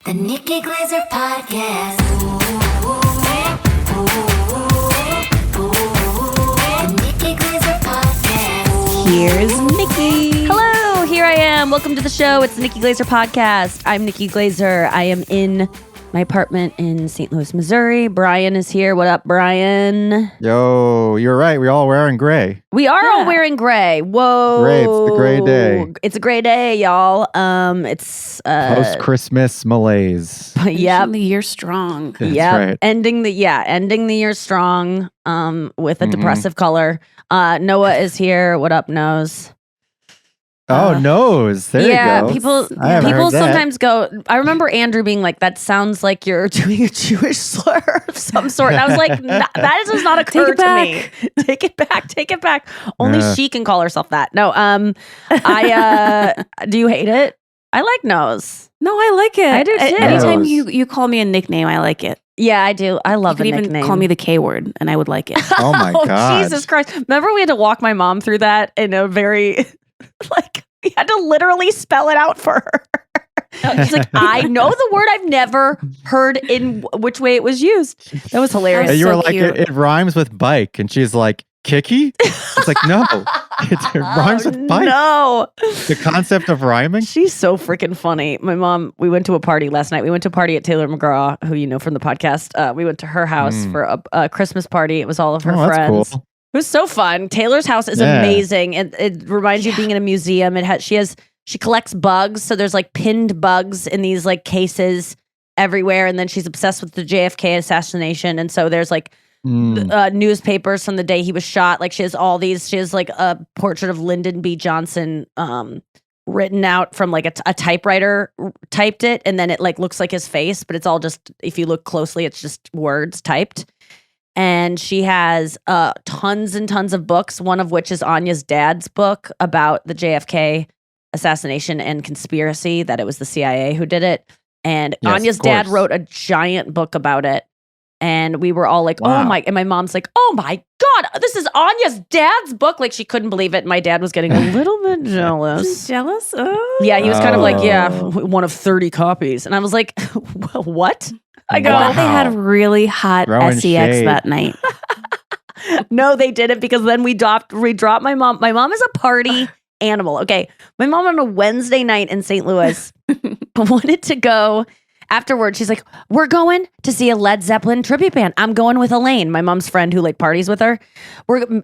The Nikki Glaser Podcast. The Nikki Glaser Podcast. Here's Nikki. Hello, here I am. Welcome to the show. It's the Nikki Glaser Podcast. I'm Nikki Glaser. I am in my apartment in St. Louis, Missouri. Brian is here. What up, Brian? Yo, you're right. We're all wearing gray. We are all wearing gray. Whoa. Gray, it's the gray day. It's a gray day, y'all. It's Post-Christmas malaise. Yep. The year strong. That's Yep. right. Ending the year strong with a depressive color. Noah is here. What up, Nose? Oh, nose. There you go. People I haven't heard that. sometimes go. I remember Andrew being like, "That sounds like you're doing a Jewish slur of some sort." And I was like, "That does not occur to me. Take it back. Take it back. Only she can call herself that." No. Do you hate it? I like Nose. No, I like it. I do too. Anytime Nose. you call me a nickname, I like it. Yeah, I do. I love You a could even nickname. call me the K word, and I would like it. Oh my God. Jesus Christ! Remember we had to walk my mom through that in a very we had to literally spell it out for her. She's like, I know the word. I've never heard in which way it was used. That was hilarious. And you so were like, cute. it rhymes with bike. And she's like, Kiki? It's like, no. It rhymes with bike. No, The concept of rhyming? she's so freaking funny. My mom, we went to a party last night. We went to a party at Taylor McGraw, who you know from the podcast. We went to her house for a Christmas party. It was all of her Oh, that's friends. cool. It was so fun. Taylor's house is Yeah. amazing. It reminds you of being in a museum. She collects bugs. So there's like pinned bugs in these like cases everywhere. And then she's obsessed with the JFK assassination. And so there's like newspapers from the day he was shot. Like she has like a portrait of Lyndon B. Johnson written out from like a typewriter typed it. And then it like looks like his face, but it's all just, if you look closely, it's just words typed. And she has tons and tons of books, one of which is Anya's dad's book about the JFK assassination and conspiracy, that it was the CIA who did it. And Yes, Anya's of dad course. wrote a giant book about it. And we were all like, Wow. oh my, and my mom's like, oh my God, this is Anya's dad's book. Like she couldn't believe it. My dad was getting a little bit jealous. Jealous? Oh. Yeah, he was kind of like, yeah, Oh. one of 30 copies. And I was like, well, what? I I go, thought they had really hot Throwing sex shade. that night. no, they didn't, because then we dropped my mom. My mom is a party animal. Okay. My mom on a Wednesday night in St. Louis wanted to go afterward. She's like, we're going to see a Led Zeppelin tribute band. I'm going with Elaine, my mom's friend who like parties with her.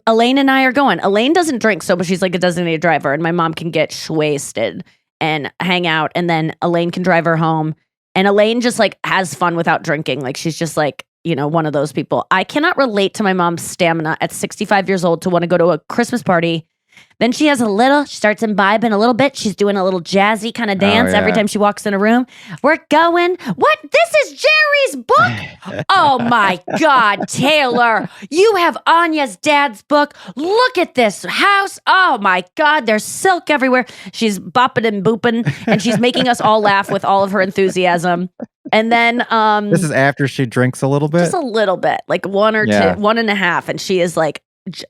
Elaine and I are going. Elaine doesn't drink, so but she's like a designated driver, and my mom can get wasted and hang out, and then Elaine can drive her home. And Elaine just like has fun without drinking. Like she's just like, you know, one of those people. I cannot relate to my mom's stamina at 65 years old to want to go to a Christmas party. Then she starts imbibing a little bit. She's doing a little jazzy kind of dance every yeah. time she walks in a room. We're going, what? This is Jerry's book? Oh my God, Taylor, you have Anya's dad's book. Look at this house. Oh my God, there's silk everywhere. She's bopping and booping, and she's making us all laugh with all of her enthusiasm. And then This is after she drinks a little bit. just a little bit, like one or Yeah. two, 1.5. And she is like,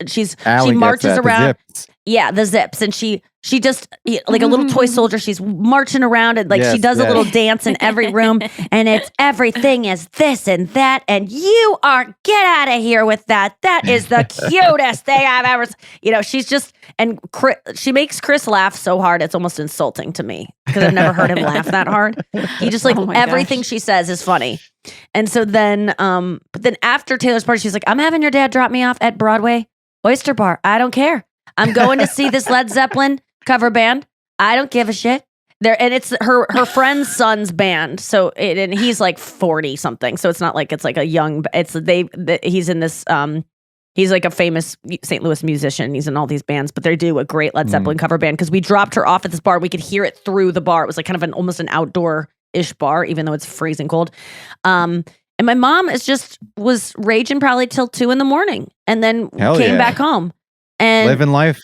she Allie gets marches that, the around. zips. Yeah, the zips. And she just like a little toy soldier. She's marching around, and like she Yes, does a yes. little dance in every room. And it's everything is this and that. And you are, get out of here with that. That is the cutest thing I've ever You know, she's just, and she makes Chris laugh so hard, it's almost insulting to me because I've never heard him laugh that hard. He just like, Oh my everything gosh. she says is funny. And so then, but then after Taylor's party, she's like, I'm having your dad drop me off at Broadway Oyster Bar. I don't care. I'm going to see this Led Zeppelin cover band. I don't give a shit. And it's her friend's son's band. So and he's like 40 something. So it's not like it's like a young. He's in this. He's like a famous St. Louis musician. He's in all these bands, but they do a great Led Zeppelin cover band, because we dropped her off at this bar. We could hear it through the bar. It was like kind of almost an outdoor-ish bar, even though it's freezing cold. And my mom was raging probably till 2 a.m, and then Hell came yeah. back home. And Living life.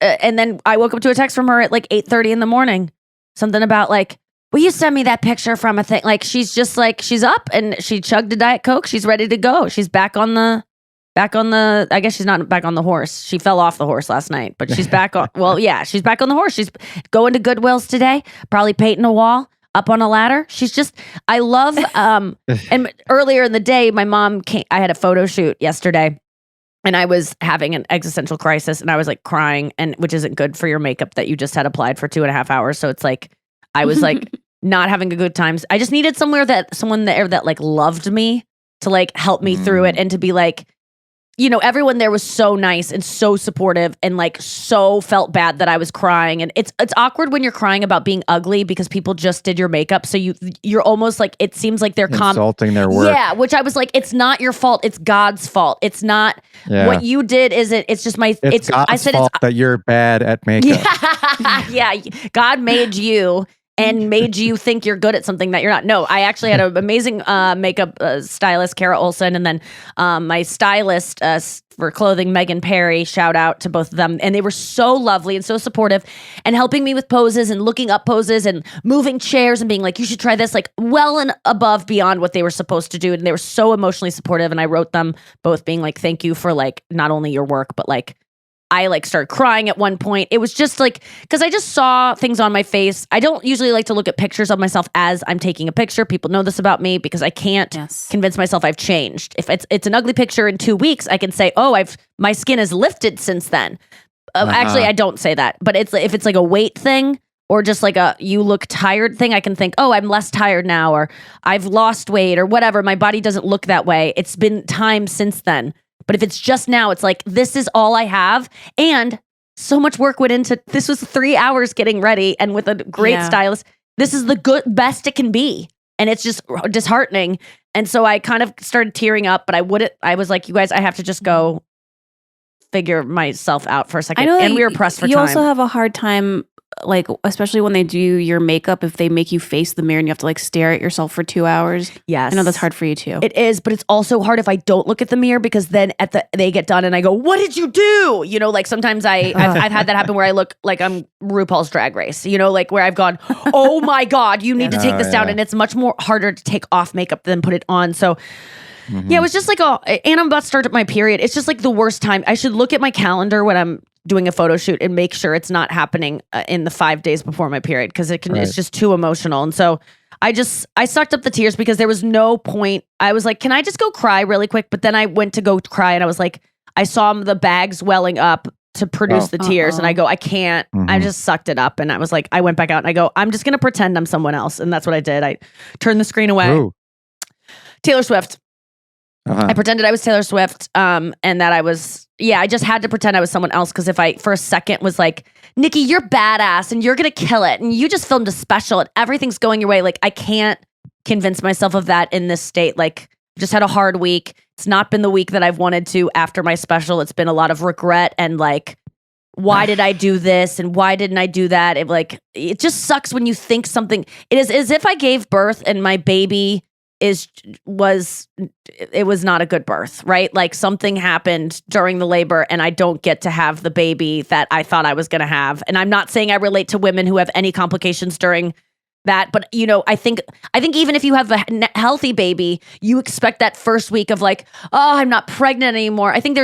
and then I woke up to a text from her at like 8:30 in. Something about like, will you send me that picture from a thing? Like she's just like, she's up and she chugged a Diet Coke. She's ready to go. She's back on the, I guess she's not back on the horse. She fell off the horse last night, but she's back on, well, yeah, she's back on the horse. She's going to Goodwill's today, probably painting a wall. up on a ladder. She's just, I love, and earlier in the day, my mom came, I had a photo shoot yesterday and I was having an existential crisis and I was like crying, and which isn't good for your makeup that you just had applied for 2.5 hours. So it's like, I was like not having a good time. I just needed someone there that like loved me to like help me through it and to be like, you know, everyone there was so nice and so supportive and like so felt bad that I was crying. And it's awkward when you're crying about being ugly because people just did your makeup. So you're almost like, it seems like they're insulting their work. Yeah, which I was like, it's not your fault. It's God's fault. It's not what you did. It's just my. It's God's fault that you're bad at makeup. Yeah, God made you. And made you think you're good at something that you're not. No, I actually had an amazing makeup stylist, Kara Olson, and then my stylist for clothing, Megan Perry. Shout out to both of them. And they were so lovely and so supportive and helping me with poses and looking up poses and moving chairs and being like, you should try this, like well and above beyond what they were supposed to do. And they were so emotionally supportive. And I wrote them both being like, thank you for like not only your work, but like, I like started crying at one point. It was just like, because I just saw things on my face. I don't usually like to look at pictures of myself as I'm taking a picture. People know this about me because I can't convince myself I've changed. If it's an ugly picture in 2 weeks, I can say, oh, my skin has lifted since then. Actually, I don't say that. But if it's like a weight thing or just like a you look tired thing, I can think, oh, I'm less tired now, or I've lost weight or whatever. My body doesn't look that way. It's been time since then. But if it's just now, it's like, this is all I have. And so much work went into, this was 3 hours getting ready and with a great stylist. This is the best it can be. And it's just disheartening. And so I kind of started tearing up, but I was like, you guys, I have to just go figure myself out for a second. I know and we were pressed for you time. also have a hard time, like, especially when they do your makeup, if they make you face the mirror and you have to like stare at yourself for 2 hours. Yes. I know that's hard for you too. It is, but it's also hard if I don't look at the mirror because then they get done and I go, what did you do? You know, like sometimes I've had that happen where I look like I'm RuPaul's Drag Race, you know, like where I've gone, oh my God, you need to take this down. And it's much more harder to take off makeup than put it on. So yeah, it was just like, and I'm about to start my period. It's just like the worst time. I should look at my calendar when I'm doing a photo shoot and make sure it's not happening in the 5 days before my period because it's just too emotional. And so I sucked up the tears because there was no point. I was like, can I just go cry really quick? But then I went to go cry and I was like, I saw the bags welling up to produce the tears. And I go, I can't. I just sucked it up. And I was like, I went back out and I go, I'm just going to pretend I'm someone else. And that's what I did. I turned the screen away. Ooh. Taylor Swift. I pretended I was Taylor Swift, and that I was, I just had to pretend I was someone else because if I, for a second, was like, Nikki, you're badass and you're going to kill it and you just filmed a special and everything's going your way. Like, I can't convince myself of that in this state. Like, just had a hard week. It's not been the week that I've wanted to after my special. It's been a lot of regret and like, why did I do this and why didn't I do that? It just sucks when you think something, it is as if I gave birth and my baby was not a good birth, right? Like something happened during the labor and I don't get to have the baby that I thought I was going to have. And I'm not saying I relate to women who have any complications during that, but you know, I think even if you have a healthy baby, you expect that first week of like, oh, I'm not pregnant anymore. I think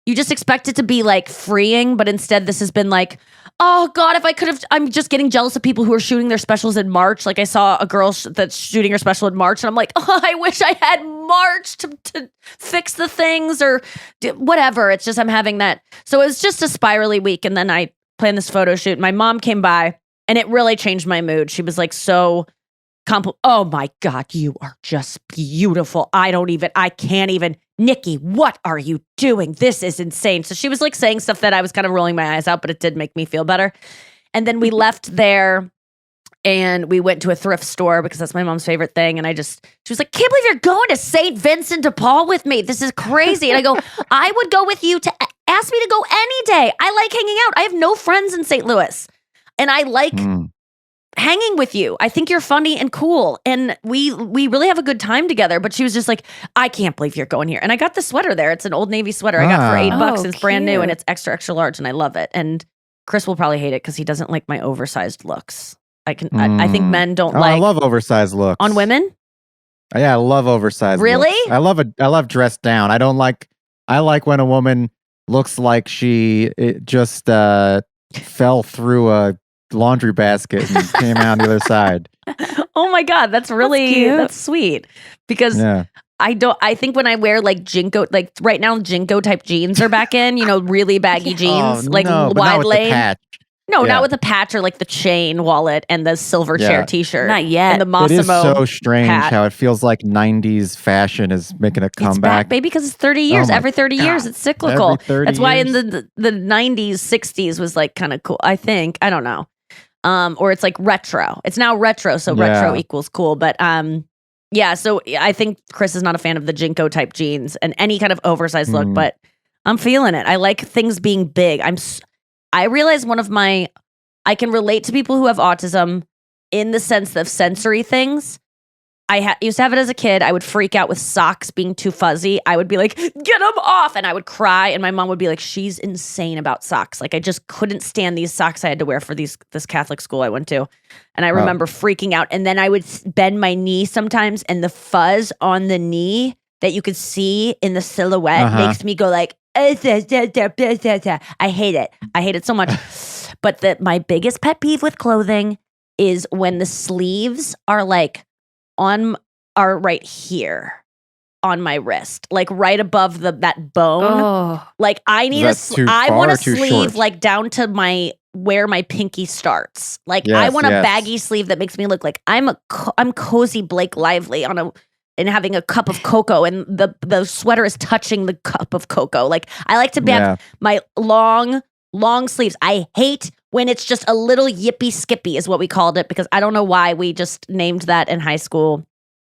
you just expect it to be like freeing, but instead this has been like, oh God, if I could have, I'm just getting jealous of people who are shooting their specials in March. Like I saw a girl that's shooting her special in March and I'm like, oh, I wish I had March to fix the things or whatever. It's just, I'm having that. So it was just a spirally week. And then I planned this photo shoot. My mom came by and it really changed my mood. She was like, oh my God, you are just beautiful. I can't even. Nikki, what are you doing? This is insane. So she was like saying stuff that I was kind of rolling my eyes out, but it did make me feel better. And then we left there and we went to a thrift store because that's my mom's favorite thing. And she was like, can't believe you're going to St. Vincent de Paul with me. This is crazy. And I go, I would go with you to ask me to go any day. I like hanging out. I have no friends in St. Louis and I like hanging with you. I think you're funny and cool. And we really have a good time together. But she was just like, I can't believe you're going here. And I got the sweater there. It's an Old Navy sweater I got for $8. It's brand new and it's extra, extra large. And I love it. And Chris will probably hate it because he doesn't like my oversized looks. I think men don't like. I love oversized looks. On women? Yeah, I love oversized Really? looks. I love dressed down. I like when a woman looks like she just fell through a laundry basket and came out the other side. Oh my God, that's really cute. that's sweet. Because Yeah. I think when I wear like Jinko, like right now Jinko type jeans are back in, really baggy jeans, like no, but not wide with lane. the patch. No, Yeah. not with the patch or like the chain wallet and the silver chair Yeah. t-shirt. Not yet. And the It is Massimo. so strange hat. how it feels like 90s fashion is making a It's back, comeback. baby, because it's 30 years. my Every 30 years, God. it's cyclical. Every 30 That's why in years? the 90s, 60s was like kind of cool. I think. I don't know. Or it's like retro. It's now retro, so retro Yeah. equals cool. But yeah. So I think Chris is not a fan of the Jinko type jeans and any kind of oversized look. Mm. But I'm feeling it. I like things being big. I realize I can relate to people who have autism in the sense of sensory things. I used to have it as a kid. I would freak out with socks being too fuzzy. I would be like, get them off. And I would cry. And my mom would be like, she's insane about socks. Like, I just couldn't stand these socks I had to wear for this Catholic school I went to. And I remember freaking out. And then I would bend my knee sometimes. And the fuzz on the knee that you could see in the silhouette makes me go like, I hate it. I hate it so much. But my biggest pet peeve with clothing is when the sleeves are like are right here on my wrist, like right above that bone. Oh, Like I need Is that too I far want or a too sleeve short? like down to where my pinky starts. Like I Yes, want a yes. baggy sleeve that makes me look like I'm cozy Blake Lively and having a cup of cocoa, and the sweater is touching the cup of cocoa. Like I like to have my long sleeves. I hate when it's just a little yippy skippy is what we called it, because I don't know why we just named that in high school.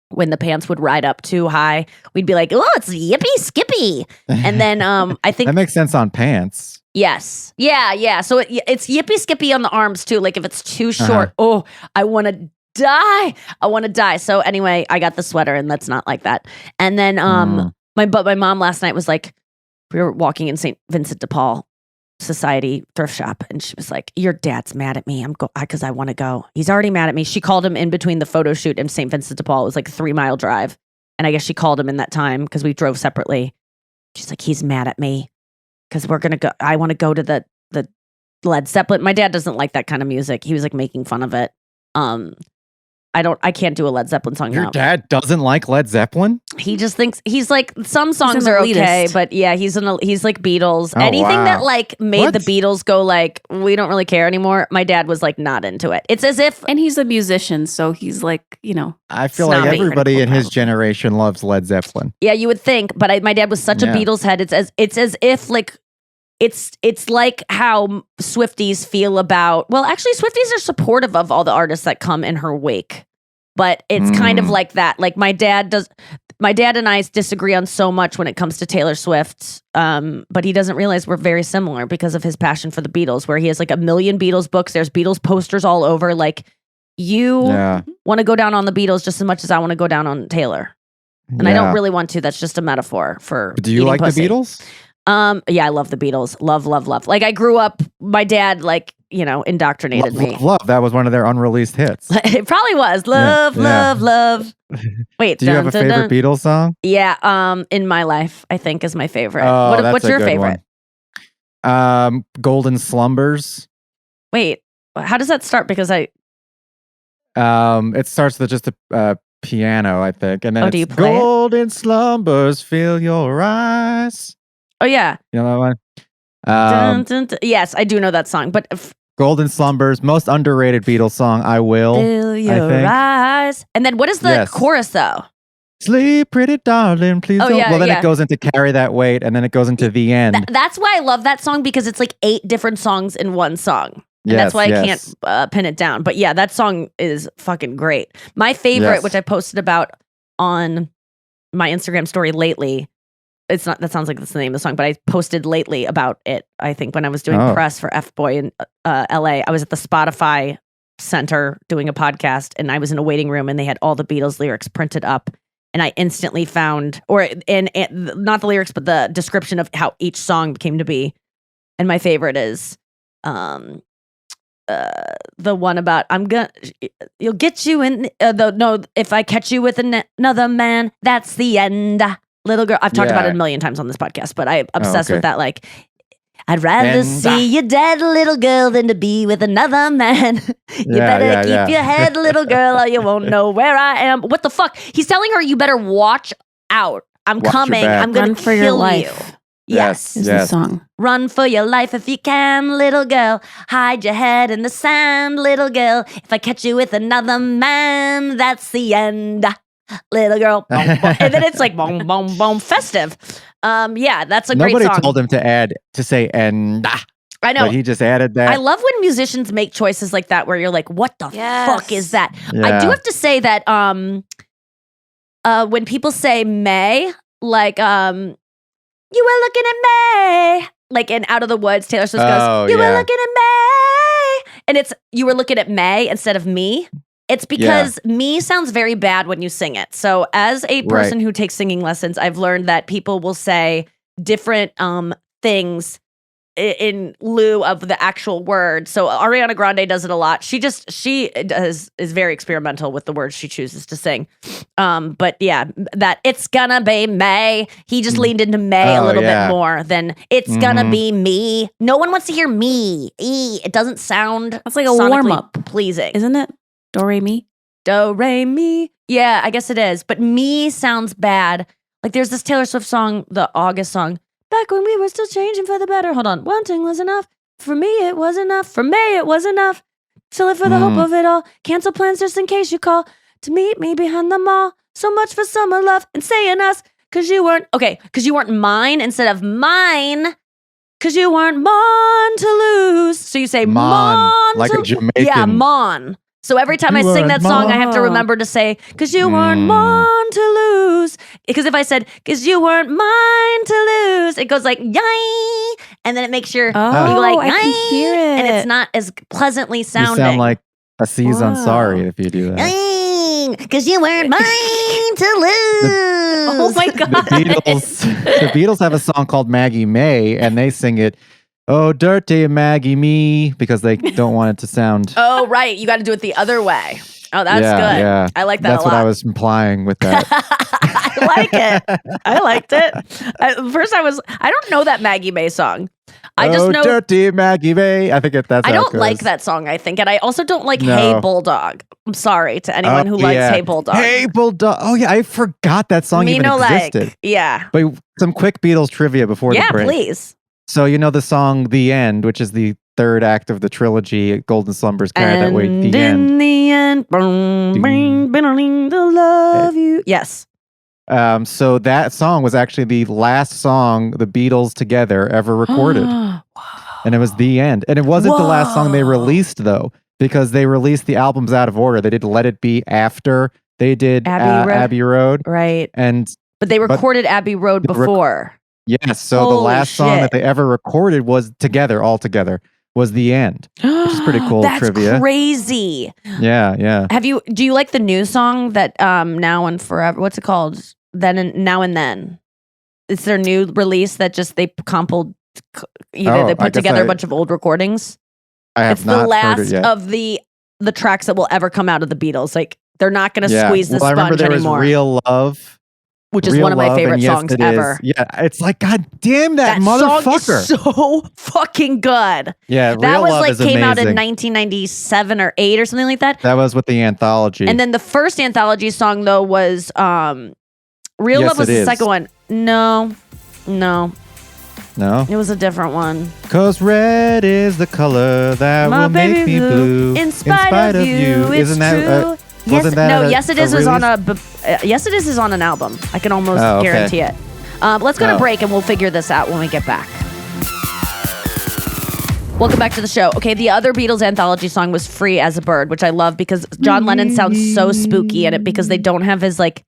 When the pants would ride up too high, we'd be like, oh, it's yippy skippy. And then I think That makes sense on pants. yes. Yeah. So it's yippy skippy on the arms too. Like if it's too short, oh, I want to die. So anyway, I got the sweater and that's not like that. And then my mom last night was like, we were walking in St. Vincent de Paul Society thrift shop, and she was like, your dad's mad at me. Because I want to go. He's already mad at me. She called him in between the photo shoot and St. Vincent de Paul. It was like a 3-mile drive. And I guess she called him in that time because we drove separately. She's like, he's mad at me because we're going to go. I want to go to the Led Zeppelin. My dad doesn't like that kind of music. He was like making fun of it. I can't do a Led Zeppelin song Your now. dad doesn't like Led Zeppelin? He just thinks he's like some songs an are okay, elitist. but yeah, he's like Beatles. Oh, Anything that wow. like made What? the Beatles go like, we don't really care anymore. My dad was like not into it. It's as if and he's a musician, so he's like, I feel like Snobby. everybody in his Critical, generation loves Led Zeppelin. yeah, you would think, but my dad was such a Yeah. Beatles head. It's as if like it's like how Swifties feel about. Well, actually, Swifties are supportive of all the artists that come in her wake. But it's kind of like that. Like my dad and I disagree on so much when it comes to Taylor Swift. But he doesn't realize we're very similar because of his passion for the Beatles, where he has like 1 million Beatles books. There's Beatles posters all over. Like you Yeah. want to go down on the Beatles just as much as I want to go down on Taylor. And I don't really want to. That's just a metaphor for Do you eating like pussy. the Beatles? Yeah, I love the Beatles. Love. Like I grew up, my dad indoctrinated me. Love. That was one of their unreleased hits. It probably was. Yeah. Love. Wait, Do you have a favorite Beatles song? Yeah, In My Life, I think is my favorite. Oh, that's what's a your good favorite? one. Golden Slumbers. Wait, how does that start? Because I It starts with just a piano, I think, and then Oh, it's do you play it? Golden Slumbers, fill your eyes. Oh yeah. You know that one? Dun, dun, dun. Yes, I do know that song, but Golden Slumbers, most underrated Beatles song. I will. fill your think. eyes. And then what is the Yes. chorus though? Sleep, pretty darling, please Oh, don't. yeah, Well, then yeah. it goes into Carry That Weight, and then it goes into the end. That's why I love that song, because it's like 8 different songs in one song. And that's why I can't pin it down. But yeah, that song is fucking great. My favorite, Yes. which I posted about on my Instagram story lately, it's not, that sounds like that's the name of the song, but I posted lately about it. I think when I was doing Oh. press for F-Boy in LA, I was at the Spotify Center doing a podcast, and I was in a waiting room, and they had all the Beatles lyrics printed up. And I instantly found, and not the lyrics, but the description of how each song came to be. And my favorite is the one about you'll get you in if I catch you with another man, that's the end. Little girl. I've talked about it a million times on this podcast, but I'm obsessed okay. with that. Like, I'd rather And, see you dead, little girl, than to be with another man. You Yeah, better yeah, keep yeah. your head, little girl, or you won't know where I am. What the fuck? He's telling her, you better watch out. I'm Watch your coming. back. I'm going Run to for kill your you. life. Yes. Is Yes. the song. Run for your life if you can, little girl. Hide your head in the sand, little girl. If I catch you with another man, that's the end. Little girl. Boom, boom. And then it's like boom, boom, boom, festive. Yeah, that's a Nobody great song. told him to say and, I know. but he just added that. I love when musicians make choices like that where you're like, what the fuck is that? I do Yeah. have to say that when people say May, like you were looking at May, like in Out of the Woods, Taylor Swift goes, you were yeah. looking at May. And it's you were looking at May instead of me. It's because me sounds very bad when you sing it. So as a person who takes singing lessons, I've learned that people will say different things in lieu of the actual word. So Ariana Grande does it a lot. She is very experimental with the words she chooses to sing. But yeah, that it's gonna be May. He just leaned into May a little bit more than it's gonna be me. No one wants to hear me. It doesn't sound That's like a sonically warm-up. pleasing. Isn't it? Do, re, mi? Do, re, mi. Yeah, I guess it is. But me sounds bad. Like there's this Taylor Swift song, the August song. Back when we were still changing for the better. Hold on. One thing was enough. For me, it was enough. For May, it was enough. To live for the hope of it all. Cancel plans just in case you call. To meet me behind the mall. So much for summer love. And saying us. Cause you weren't mine instead of mine. Cause you weren't mine to lose. So you say mon like to, a Jamaican. Yeah, mon. So every time I You sing that weren't song, I have to mine. remember to say, cause you weren't mine to lose. Because if I said, cause you weren't mine to lose, it goes like, yay. And then it makes your, Oh, you go like, I can yay. hear it. And it's not as pleasantly You sounding. sound like a C's on Wow. Sorry if you do that. Cause you weren't mine to lose. Oh my God. The Beatles have a song called Maggie May, and they sing it, oh, dirty Maggie me, because they don't want it to sound. Oh, right. You got to do it the other way. Oh, that's Yeah, good. yeah. I like that That's a lot. what I was implying with that. I like it. I liked it. First, I don't know that Maggie May song. I just know. Dirty Maggie May. I think that's I how it don't goes. like that song, I think. And I also don't like No. Hey Bulldog. I'm sorry to anyone who likes yeah. Hey Bulldog. Hey Bulldog. Oh, yeah. I forgot that song Me even no existed. like. Yeah. But some quick Beatles trivia before Yeah, the break. please. So you know the song The End, which is the third act of the trilogy, Golden Slumbers Carry That Weight, The End. In the end, boom, bing, bing, to love you. Yes. So that song was actually the last song the Beatles together ever recorded. And it was The End. And it wasn't the last song they Whoa. released, though, because they released the albums out of order. They did Let It Be after they did Abbey Road. Road. Right. But they recorded Abbey Road before. yes, so the Holy last song shit. that they ever recorded was all together, was The End. Which is pretty cool That's trivia. crazy. Yeah, yeah. Do you like the new song that Now and Forever? What's it called? Now and Then. It's their new release that just they compiled. They I put guess together a bunch of old recordings. I have It's not the heard last it yet. of the tracks that will ever come out of the Beatles. Like they're not going to Yeah. squeeze the Well, I remember sponge there anymore. was Real Love. Which is Real one of my Love, favorite and Yes, songs It Is. ever. Yeah, it's like, God damn that motherfucker. song is so fucking good. Yeah, That Real was Love like is came out in amazing. 1997 or 8 or something like that. That was with the anthology. And then the first anthology song though was Real Yes, Love was It the Is. second one. No. No? It was a different one. Cause red is the color that My will make baby me blue. In spite of you, it's Isn't that true. wasn't that Yes It Is was on Yes It Is on an album. I can almost Oh, okay. guarantee it. Let's go to Oh. break and we'll figure this out when we get back. Welcome back to the show. Okay, the other Beatles anthology song was Free as a Bird, which I love because John Lennon sounds so spooky in it because they don't have his like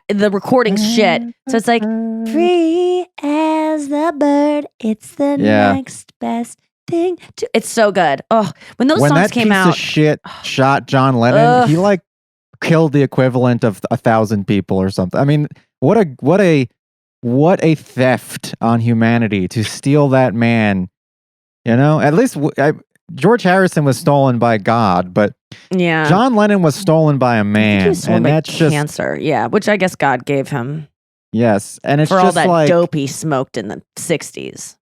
the recording shit. So it's like free as the bird, it's the Yeah. next best thing to it's so good. Oh, when those when songs that came piece out. of shit shot John Lennon, Ugh. he like killed the equivalent of 1,000 people or something. I mean, what a theft on humanity to steal that man. You know, at least George Harrison was stolen by God, but Yeah. John Lennon was stolen by a I think man, he was stolen and by that's just cancer. Yeah, which I guess God gave him yes, and it's for all just that like dope he smoked in the 60s.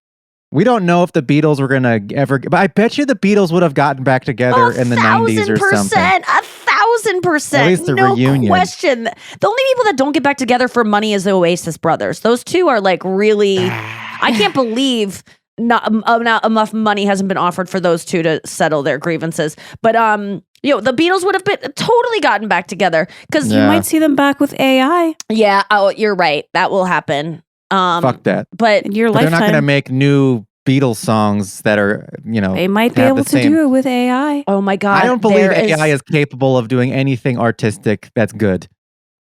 We don't know if the Beatles were gonna ever, but I bet you the Beatles would have gotten back together in the 90s or something. 1,000%. At least the no reunion. question. The only people that don't get back together for money is the Oasis brothers. Those two are like really. I can't believe not enough money hasn't been offered for those two to settle their grievances. But the Beatles would have been totally gotten back together because You might see them back with AI. Yeah. Oh, you're right. That will happen. Fuck that. But In your But they're not lifetime, gonna make new Beatles songs that are, they might be have able the to same- do it with AI. oh my God. I don't believe there AI is capable of doing anything artistic that's good.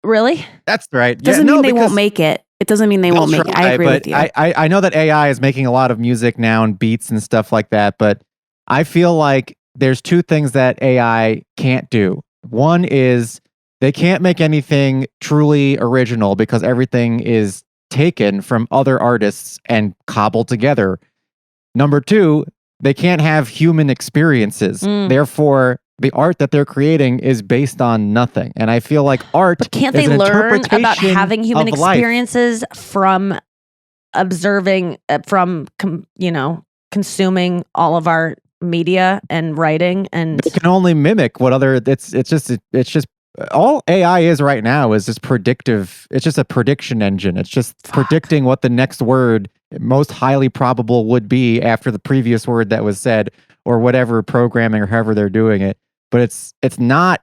Really? That's right. Doesn't mean they won't make it. It doesn't mean they They'll won't make it. I try, agree but with you. I know that AI is making a lot of music now and beats and stuff like that, but I feel like there's two things that AI can't do. One is they can't make anything truly original because everything is taken from other artists and cobbled together. Number two, they can't have human experiences. Therefore, the art that they're creating is based on nothing. And I feel like art But can't is they an learn about interpretation having human of life. experiences from observing, consuming all of our media and writing and They can only mimic what other it's just all AI is right now is just predictive. It's just a prediction engine. It's just predicting what the next word most highly probable would be after the previous word that was said or whatever programming or however they're doing it. But it's not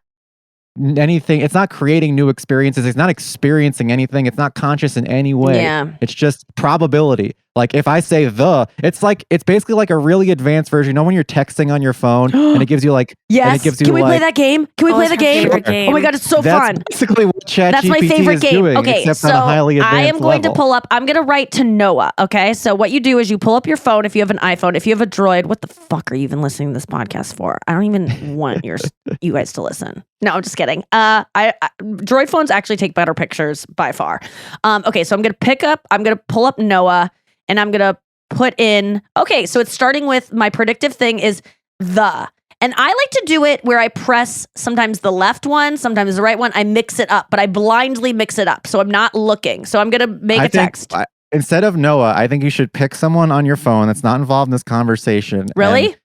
anything. It's not creating new experiences. It's not experiencing anything. It's not conscious in any way. Yeah. It's just probability. Like if I say it's basically like a really advanced version. You know when you're texting on your phone and it gives you like and yes. it gives you Can we play like- that game? Can we play the game? favorite game. Oh my God, it's so That's fun. basically what ChatGPT That's my favorite is game. doing, Okay, except so on a highly advanced I am going level. to pull up. I'm going to write to Noah. Okay, so what you do is you pull up your phone. If you have an iPhone, if you have a Droid, what the fuck are you even listening to this podcast for? I don't even want you guys to listen. No, I'm just kidding. Droid phones actually take better pictures by far. Okay, so I'm going to pull up Noah, and I'm going to put in. Okay, so it's starting with my predictive thing is the. And I like to do it where I press sometimes the left one, sometimes the right one. I mix it up, but I blindly mix it up. So I'm not looking. So I'm going to make a text. Instead of Noah, I think you should pick someone on your phone that's not involved in this conversation. Really? And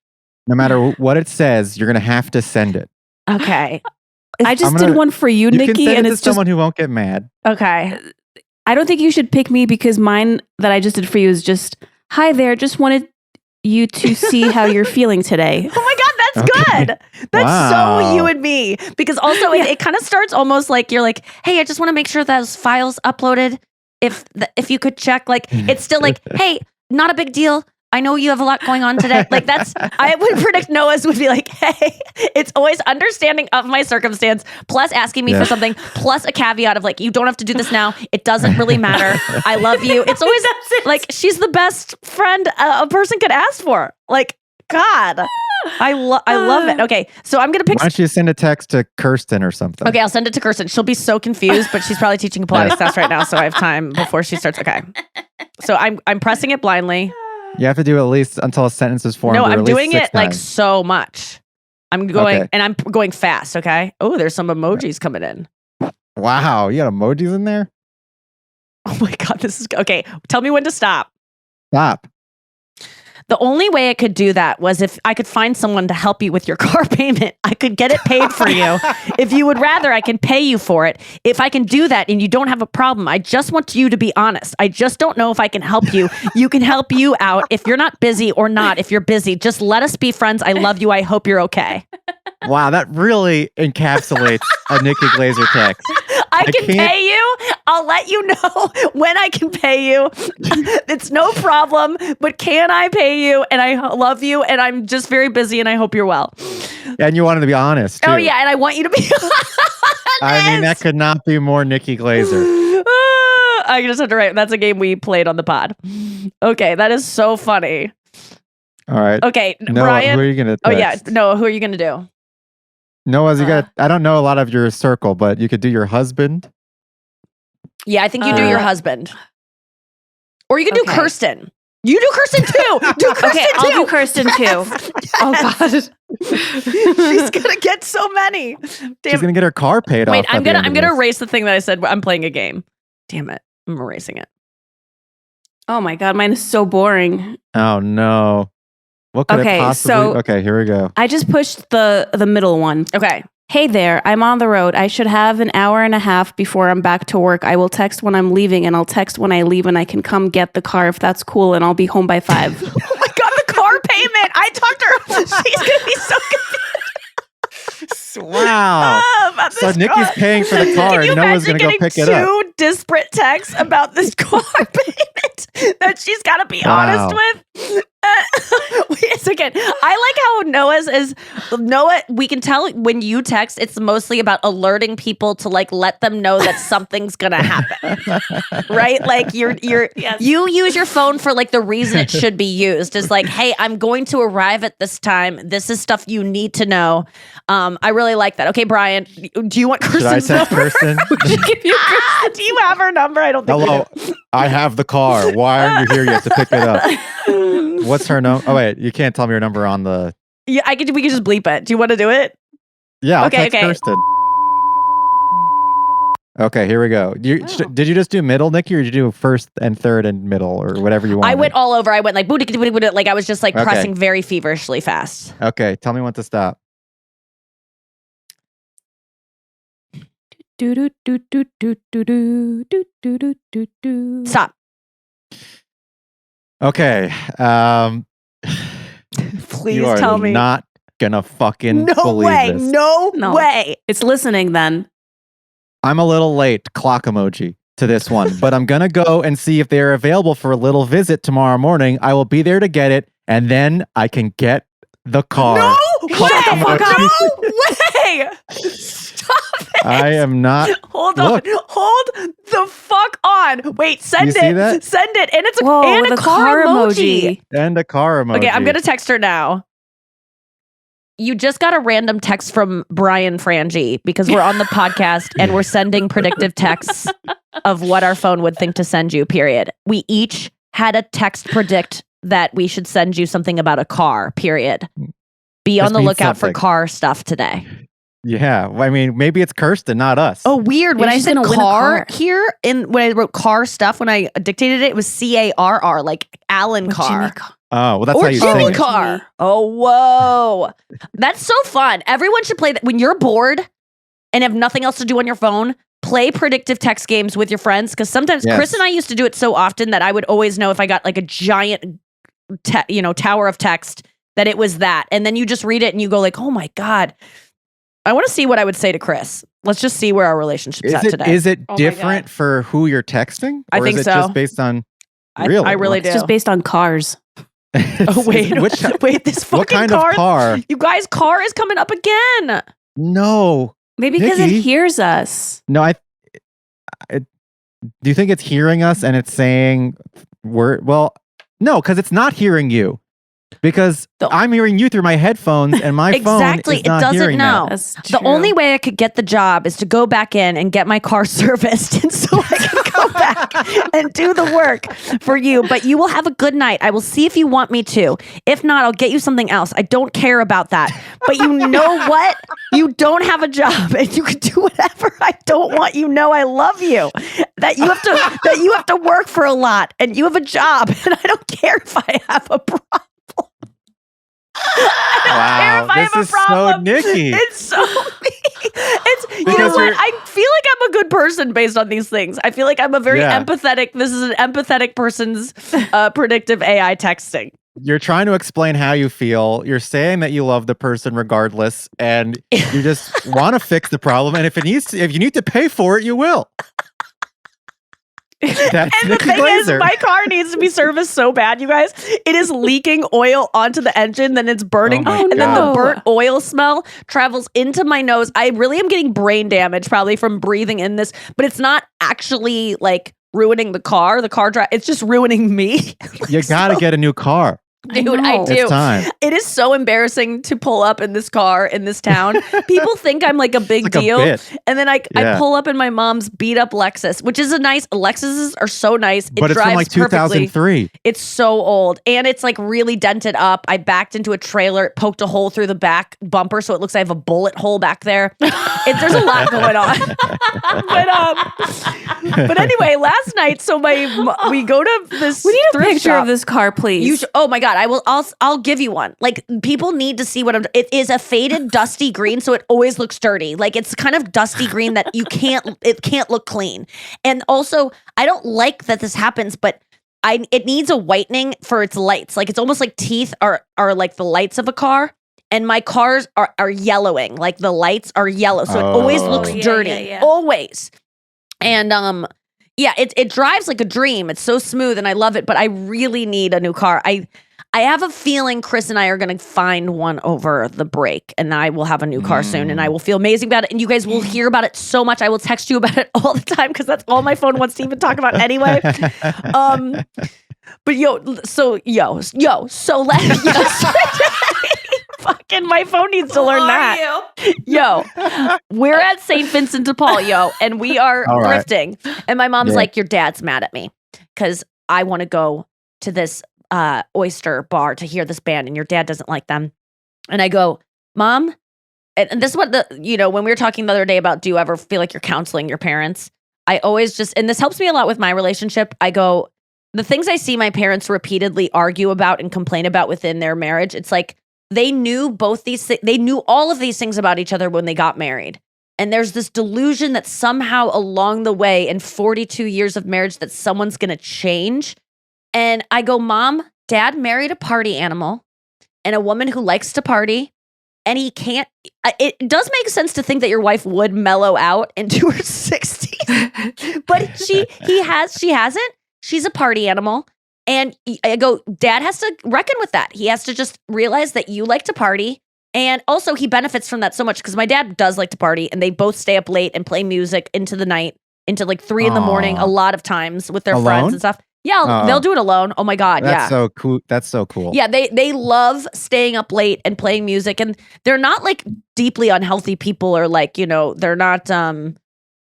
no matter what it says, you're going to have to send it. Okay. I just did one for you, You Nikki, can send and it to it's just. someone who won't get mad. Okay. I don't think you should pick me because mine that I just did for you is just, hi there, just wanted you to see how you're feeling today. Oh my God, that's Okay. good. That's Wow. so you and me. Because also it kind of starts almost like you're like, hey, I just want to make sure those files uploaded. If you could check, like it's still like, hey, not a big deal. I know you have a lot going on today. Like I would predict Noah's would be like, hey, it's always understanding of my circumstance, plus asking me for something, plus a caveat of like, you don't have to do this now. It doesn't really matter. I love you. It's always like, she's the best friend a person could ask for. Like, God, I love it. Okay, so I'm going to pick. Why don't you send a text to Kirsten or something? Okay, I'll send it to Kirsten. She'll be so confused, but she's probably teaching a Pilates class right now, so I have time before she starts. Okay, so I'm pressing it blindly. You have to do at least until a sentence is formed. No, or at I'm least doing 6 it like times. so much. I'm going Okay. and I'm going fast. Okay. Oh, there's some emojis coming in. Wow, you got emojis in there? Oh my God, this is okay. Tell me when to stop. Stop. The only way I could do that was if I could find someone to help you with your car payment. I could get it paid for you. If you would rather, I can pay you for it. If I can do that and you don't have a problem, I just want you to be honest. I just don't know if I can help you. You can help you out if you're not busy or not. If you're busy, just let us be friends. I love you. I hope you're okay. Wow, that really encapsulates a Nikki Glaser text. I can can't- pay you. I'll let you know when I can pay you. It's no problem, but can I pay you? And I love you, and I'm just very busy, and I hope you're well. And you wanted to be honest, too. Oh, yeah, and I want you to be honest. I mean, that could not be more Nikki Glaser. I just have to write. That's a game we played on the pod. Okay, that is so funny. All right. Okay, Noah, Brian. who are you going to Oh, yeah. Noah, who are you going to do? Noah's, you got, I don't know a lot of your circle, but you could do your husband. Yeah, I think you do your husband. Or you can do Okay. Kirsten. You do Kirsten too. Do Kirsten Okay, too. I'll do Kirsten too. Oh God. She's gonna get so many. She's Damn. going to get her car paid off. Wait, I'm at the gonna end of erase this. the thing that I said. I'm playing a game. Damn it. I'm erasing it. Oh my God, mine is so boring. Oh no. What could Okay, it possibly? so- Okay, here we go. I just pushed the middle one. Okay. Hey there, I'm on the road. I should have an hour and a half before I'm back to work. I will text when I'm leaving, and I'll text when I leave, and I can come get the car if that's cool, and I'll be home by 5. Oh my God, the car payment. I talked to her. She's going to be so confused Wow. about So this Nikki's car. paying for the car, Can you and Noah's going imagine to go getting pick it up. two disparate texts about this car payment that she's got to be honest with? Wait a second. I like how Noah's is Noah. We can tell when you text, it's mostly about alerting people to like let them know that something's gonna happen, right? Like you use your phone for like the reason it should be used. Is like, hey, I'm going to arrive at this time. This is stuff you need to know. I really like that. Okay, Brian, do you want Should I Kirsten's text number? Kirsten? Do you have her number? I don't think. Hello, I have the car. Why aren't you here yet to pick it up? What's her number? Oh wait, you can't tell me your number on the. Yeah, we can just bleep it. Do you want to do it? Yeah, I'll Okay, text okay. Kirsten. Okay, here we go. Did you just do middle, Nikki, or did you do first and third and middle, or whatever you want? I went all over. I went like booty, like I was just like Okay. pressing very feverishly fast. Okay, tell me when to stop. Stop. Okay, Please you are tell me. not gonna fucking No believe way. this. No No. way. It's listening then. I'm a little late, clock emoji, to this one, but I'm gonna go and see if they're available for a little visit tomorrow morning. I will be there to get it, and then I can get the car. No Clock way. emoji. No way. Stop it. I am not. Hold on. Look. Hold the fuck on. Wait, send You see it. that? Send it. And it's Whoa, and a the car emoji. And a car emoji. Okay, I'm going to text her now. You just got a random text from Brian Frangie because we're on the podcast and we're sending predictive texts of what our phone would think to send you, period. We each had a text predict that we should send you something about a car, period. Be This on the means lookout for something. car stuff today. Yeah, I mean, maybe it's Kirsten, not us. Oh, weird. When You're I just said gonna win a car car. here, when I wrote car stuff, when I dictated it, it was CARR, like Alan Or Carr. Jimmy Carr. Oh, well, that's Or how you Jimmy say it. Carr. Oh, whoa. That's so fun. Everyone should play that. When you're bored and have nothing else to do on your phone, play predictive text games with your friends. Because sometimes Yes. Chris and I used to do it so often that I would always know if I got like a giant, tower of text that it was that. And then you just read it and you go like, oh my God. I want to see what I would say to Chris. Let's just see where our relationship's at today. Is it Oh my different God. for who you're texting? I Or think is it so. just based on I really? really It's do. just based on cars. Oh, wait. Which, Wait, this fucking what kind car. of car? You guys, car is coming up again. No. Maybe because Nikki? it hears us. No, do you think it's hearing us and it's saying well, no, because it's not hearing you. Because The- I'm hearing you through my headphones and my Exactly. phone is not It doesn't hearing know. that. That's The true. only way I could get the job is to go back in and get my car serviced. And so I can go back and do the work for you. But you will have a good night. I will see if you want me to. If not, I'll get you something else. I don't care about that. But you know what? You don't have a job and you can do whatever I don't want. You know I love you. That you have to work for a lot and you have a job. And I don't care if I have a problem. Wow, if I have this a is so problem. Nikki. It's so me. You know Because what? you're- I feel like I'm a good person based on these things. I feel like I'm a very Yeah. empathetic. This is an empathetic person's predictive AI texting. You're trying to explain how you feel. You're saying that you love the person regardless, and you just want to fix the problem. And if you need to pay for it, you will. That's And the Nikki thing is, Glaser. my car needs to be serviced so bad, you guys. It is leaking oil onto the engine, then it's burning, Oh my and then the God. burnt oil smell travels into my nose. I really am getting brain damage probably from breathing in this, but it's not actually like ruining the car. The car drive, it's just ruining me. You got to get a new car. Dude, I know. do. It's time. It is so embarrassing to pull up in this car in this town. People think I'm like a big It's like a deal. bit. And then I Yeah. pull up in my mom's beat up Lexus, which is a nice, Lexuses are so nice. But it's drives from like perfectly. 2003. It's so old. And it's like really dented up. I backed into a trailer, it poked a hole through the back bumper. So it looks like I have a bullet hole back there. There's a lot going on. But anyway, last night, so we go to this We need a thrift picture shop. of this car, please. Oh my God, I'll give you one. Like, people need to see what it is a faded dusty green, so it always looks dirty. Like, it's kind of dusty green that it can't look clean. And also, I don't like that this happens, but it needs a whitening for its lights. Like, it's almost like teeth are like the lights of a car. And my cars are yellowing. Like, the lights are yellow. So it always looks yeah, dirty. yeah. Always. And yeah, it drives like a dream. It's so smooth and I love it, but I really need a new car. I have a feeling Chris and I are going to find one over the break, and I will have a new car soon, and I will feel amazing about it. And you guys will hear about it so much. I will text you about it all the time because that's all my phone wants to even talk about anyway. But so fucking my phone needs to learn that. Yo, we're at St. Vincent de Paul, and we are All right. thrifting. And my mom's Yeah. like, your dad's mad at me because I want to go to this oyster bar to hear this band, and your dad doesn't like them. And I go, Mom, and this is what when we were talking the other day about, do you ever feel like you're counseling your parents? I always and this helps me a lot with my relationship. I go, the things I see my parents repeatedly argue about and complain about within their marriage, it's like they knew they knew all of these things about each other when they got married. And there's this delusion that somehow along the way in 42 years of marriage that someone's going to change. And I go, Mom, Dad married a party animal and a woman who likes to party. And he can't, it does make sense to think that your wife would mellow out into her 60s. But she hasn't. She's a party animal. And I go, Dad has to reckon with that. He has to just realize that you like to party. And also he benefits from that so much because my dad does like to party, and they both stay up late and play music into the night, into like 3 in the morning, a lot of times with their friends and stuff. Yeah, they'll do it alone. Oh my God. That's so cool. That's so cool. Yeah, they love staying up late and playing music, and they're not like deeply unhealthy people, or like, they're not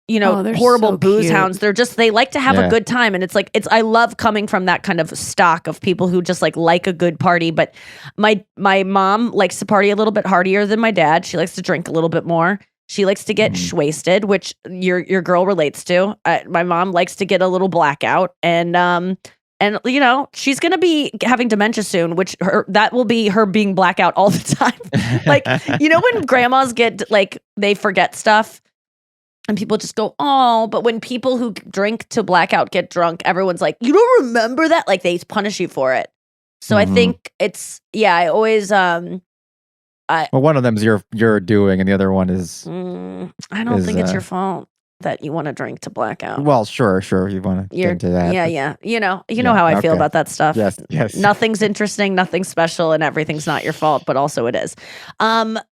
they're horrible so booze cute. hounds. They're just, they like to have a good time. And I love coming from that kind of stock of people who just like a good party. But my mom likes to party a little bit hardier than my dad. She likes to drink a little bit more. She likes to get wasted, which your girl relates to. My mom likes to get a little blackout, and she's gonna be having dementia soon, which that will be her being blackout all the time. Like, when grandmas get like, they forget stuff, and people just go, oh. But when people who drink to blackout get drunk, everyone's like, you don't remember that? Like, they punish you for it. So I think it's I always Well, one of them's you're doing, and the other one is. I don't think it's your fault that you want to drink to blackout. Well, sure. You want to get into that. Yeah. You know how I feel about that stuff. Yes. Nothing's interesting, nothing's special, and everything's not your fault, but also it is.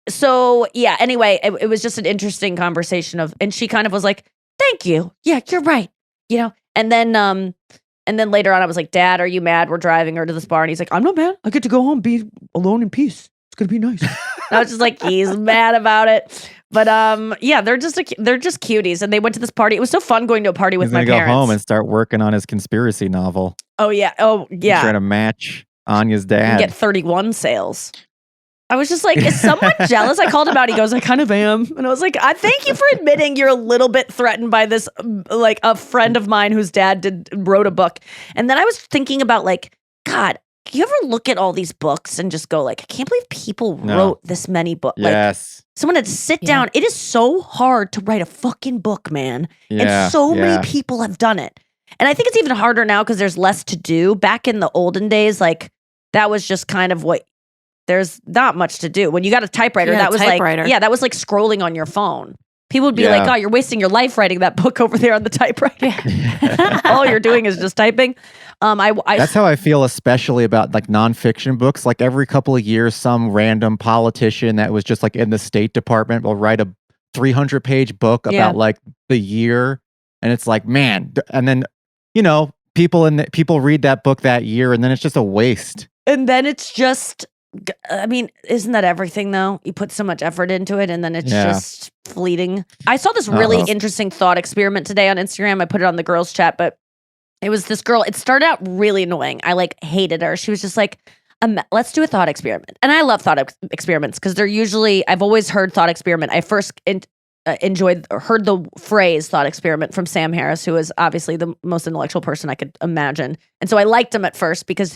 So yeah, anyway, it was just an interesting conversation and she kind of was like, thank you. Yeah, you're right. And then later on I was like, Dad, are you mad? We're driving her to this bar. And he's like, I'm not mad. I get to go home, be alone in peace. It's going to be nice. I was just like, he's mad about it. But yeah, they're just cuties, and they went to this party. It was so fun going to a party with my parents. He's gonna go home and start working on his conspiracy novel. Oh yeah. Trying to match Anya's dad. And get 31 sales. I was just like, is someone jealous? I called him out. He goes, I kind of am. And I was like, I thank you for admitting you're a little bit threatened by this, like a friend of mine whose dad wrote a book. And then I was thinking about like, God, you ever look at all these books and just go like, I can't believe people wrote this many books. Yes. Like, someone had to sit down. It is so hard to write a fucking book, man. Yeah, and so many people have done it. And I think it's even harder now because there's less to do. Back in the olden days, like that was just kind of there's not much to do. When you got a typewriter, that was that was like scrolling on your phone. People would be like, oh, you're wasting your life writing that book over there on the typewriter. All you're doing is just typing. That's how I feel, especially about like nonfiction books. Like every couple of years, some random politician that was just like in the State Department will write a 300-page book about like the year. And it's like, man. And then, people read that book that year, and then it's just a waste. And then it's just, I mean, isn't that everything though? You put so much effort into it and then it's just fleeting. I saw this really interesting thought experiment today on Instagram. I put it on the girls chat, but it was this girl. It started out really annoying. I like hated her. She was just like, let's do a thought experiment. And I love thought experiments because they're usually, I've always heard thought experiment. I first heard the phrase thought experiment from Sam Harris, who is obviously the most intellectual person I could imagine. And so I liked him at first because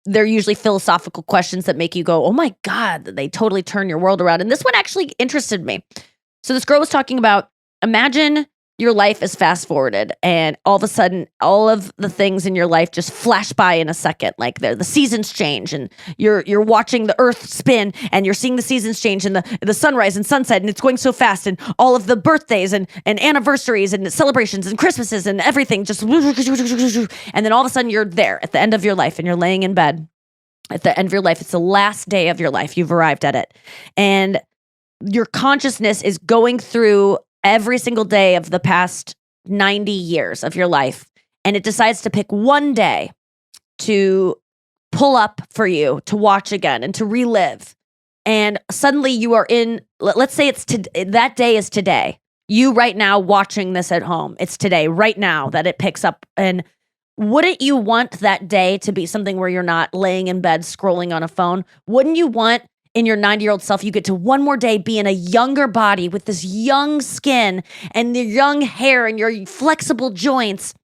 they're usually philosophical questions that make you go, oh my God, they totally turn your world around. And this one actually interested me. So this girl was talking about, imagine your life is fast forwarded and all of a sudden all of the things in your life just flash by in a second. Like the seasons change and you're watching the earth spin and you're seeing the seasons change and the sunrise and sunset and it's going so fast and all of the birthdays and anniversaries and celebrations and Christmases and everything just and then all of a sudden you're there at the end of your life and you're laying in bed at the end of your life. It's the last day of your life. You've arrived at it. And your consciousness is going through every single day of the past 90 years of your life. And it decides to pick one day to pull up for you to watch again and to relive. And suddenly you are in, let's say that day is today. You right now watching this at home. It's today, right now that it picks up. And wouldn't you want that day to be something where you're not laying in bed scrolling on a phone? Wouldn't you want in your 90-year-old self, you get to one more day be in a younger body with this young skin and your young hair and your flexible joints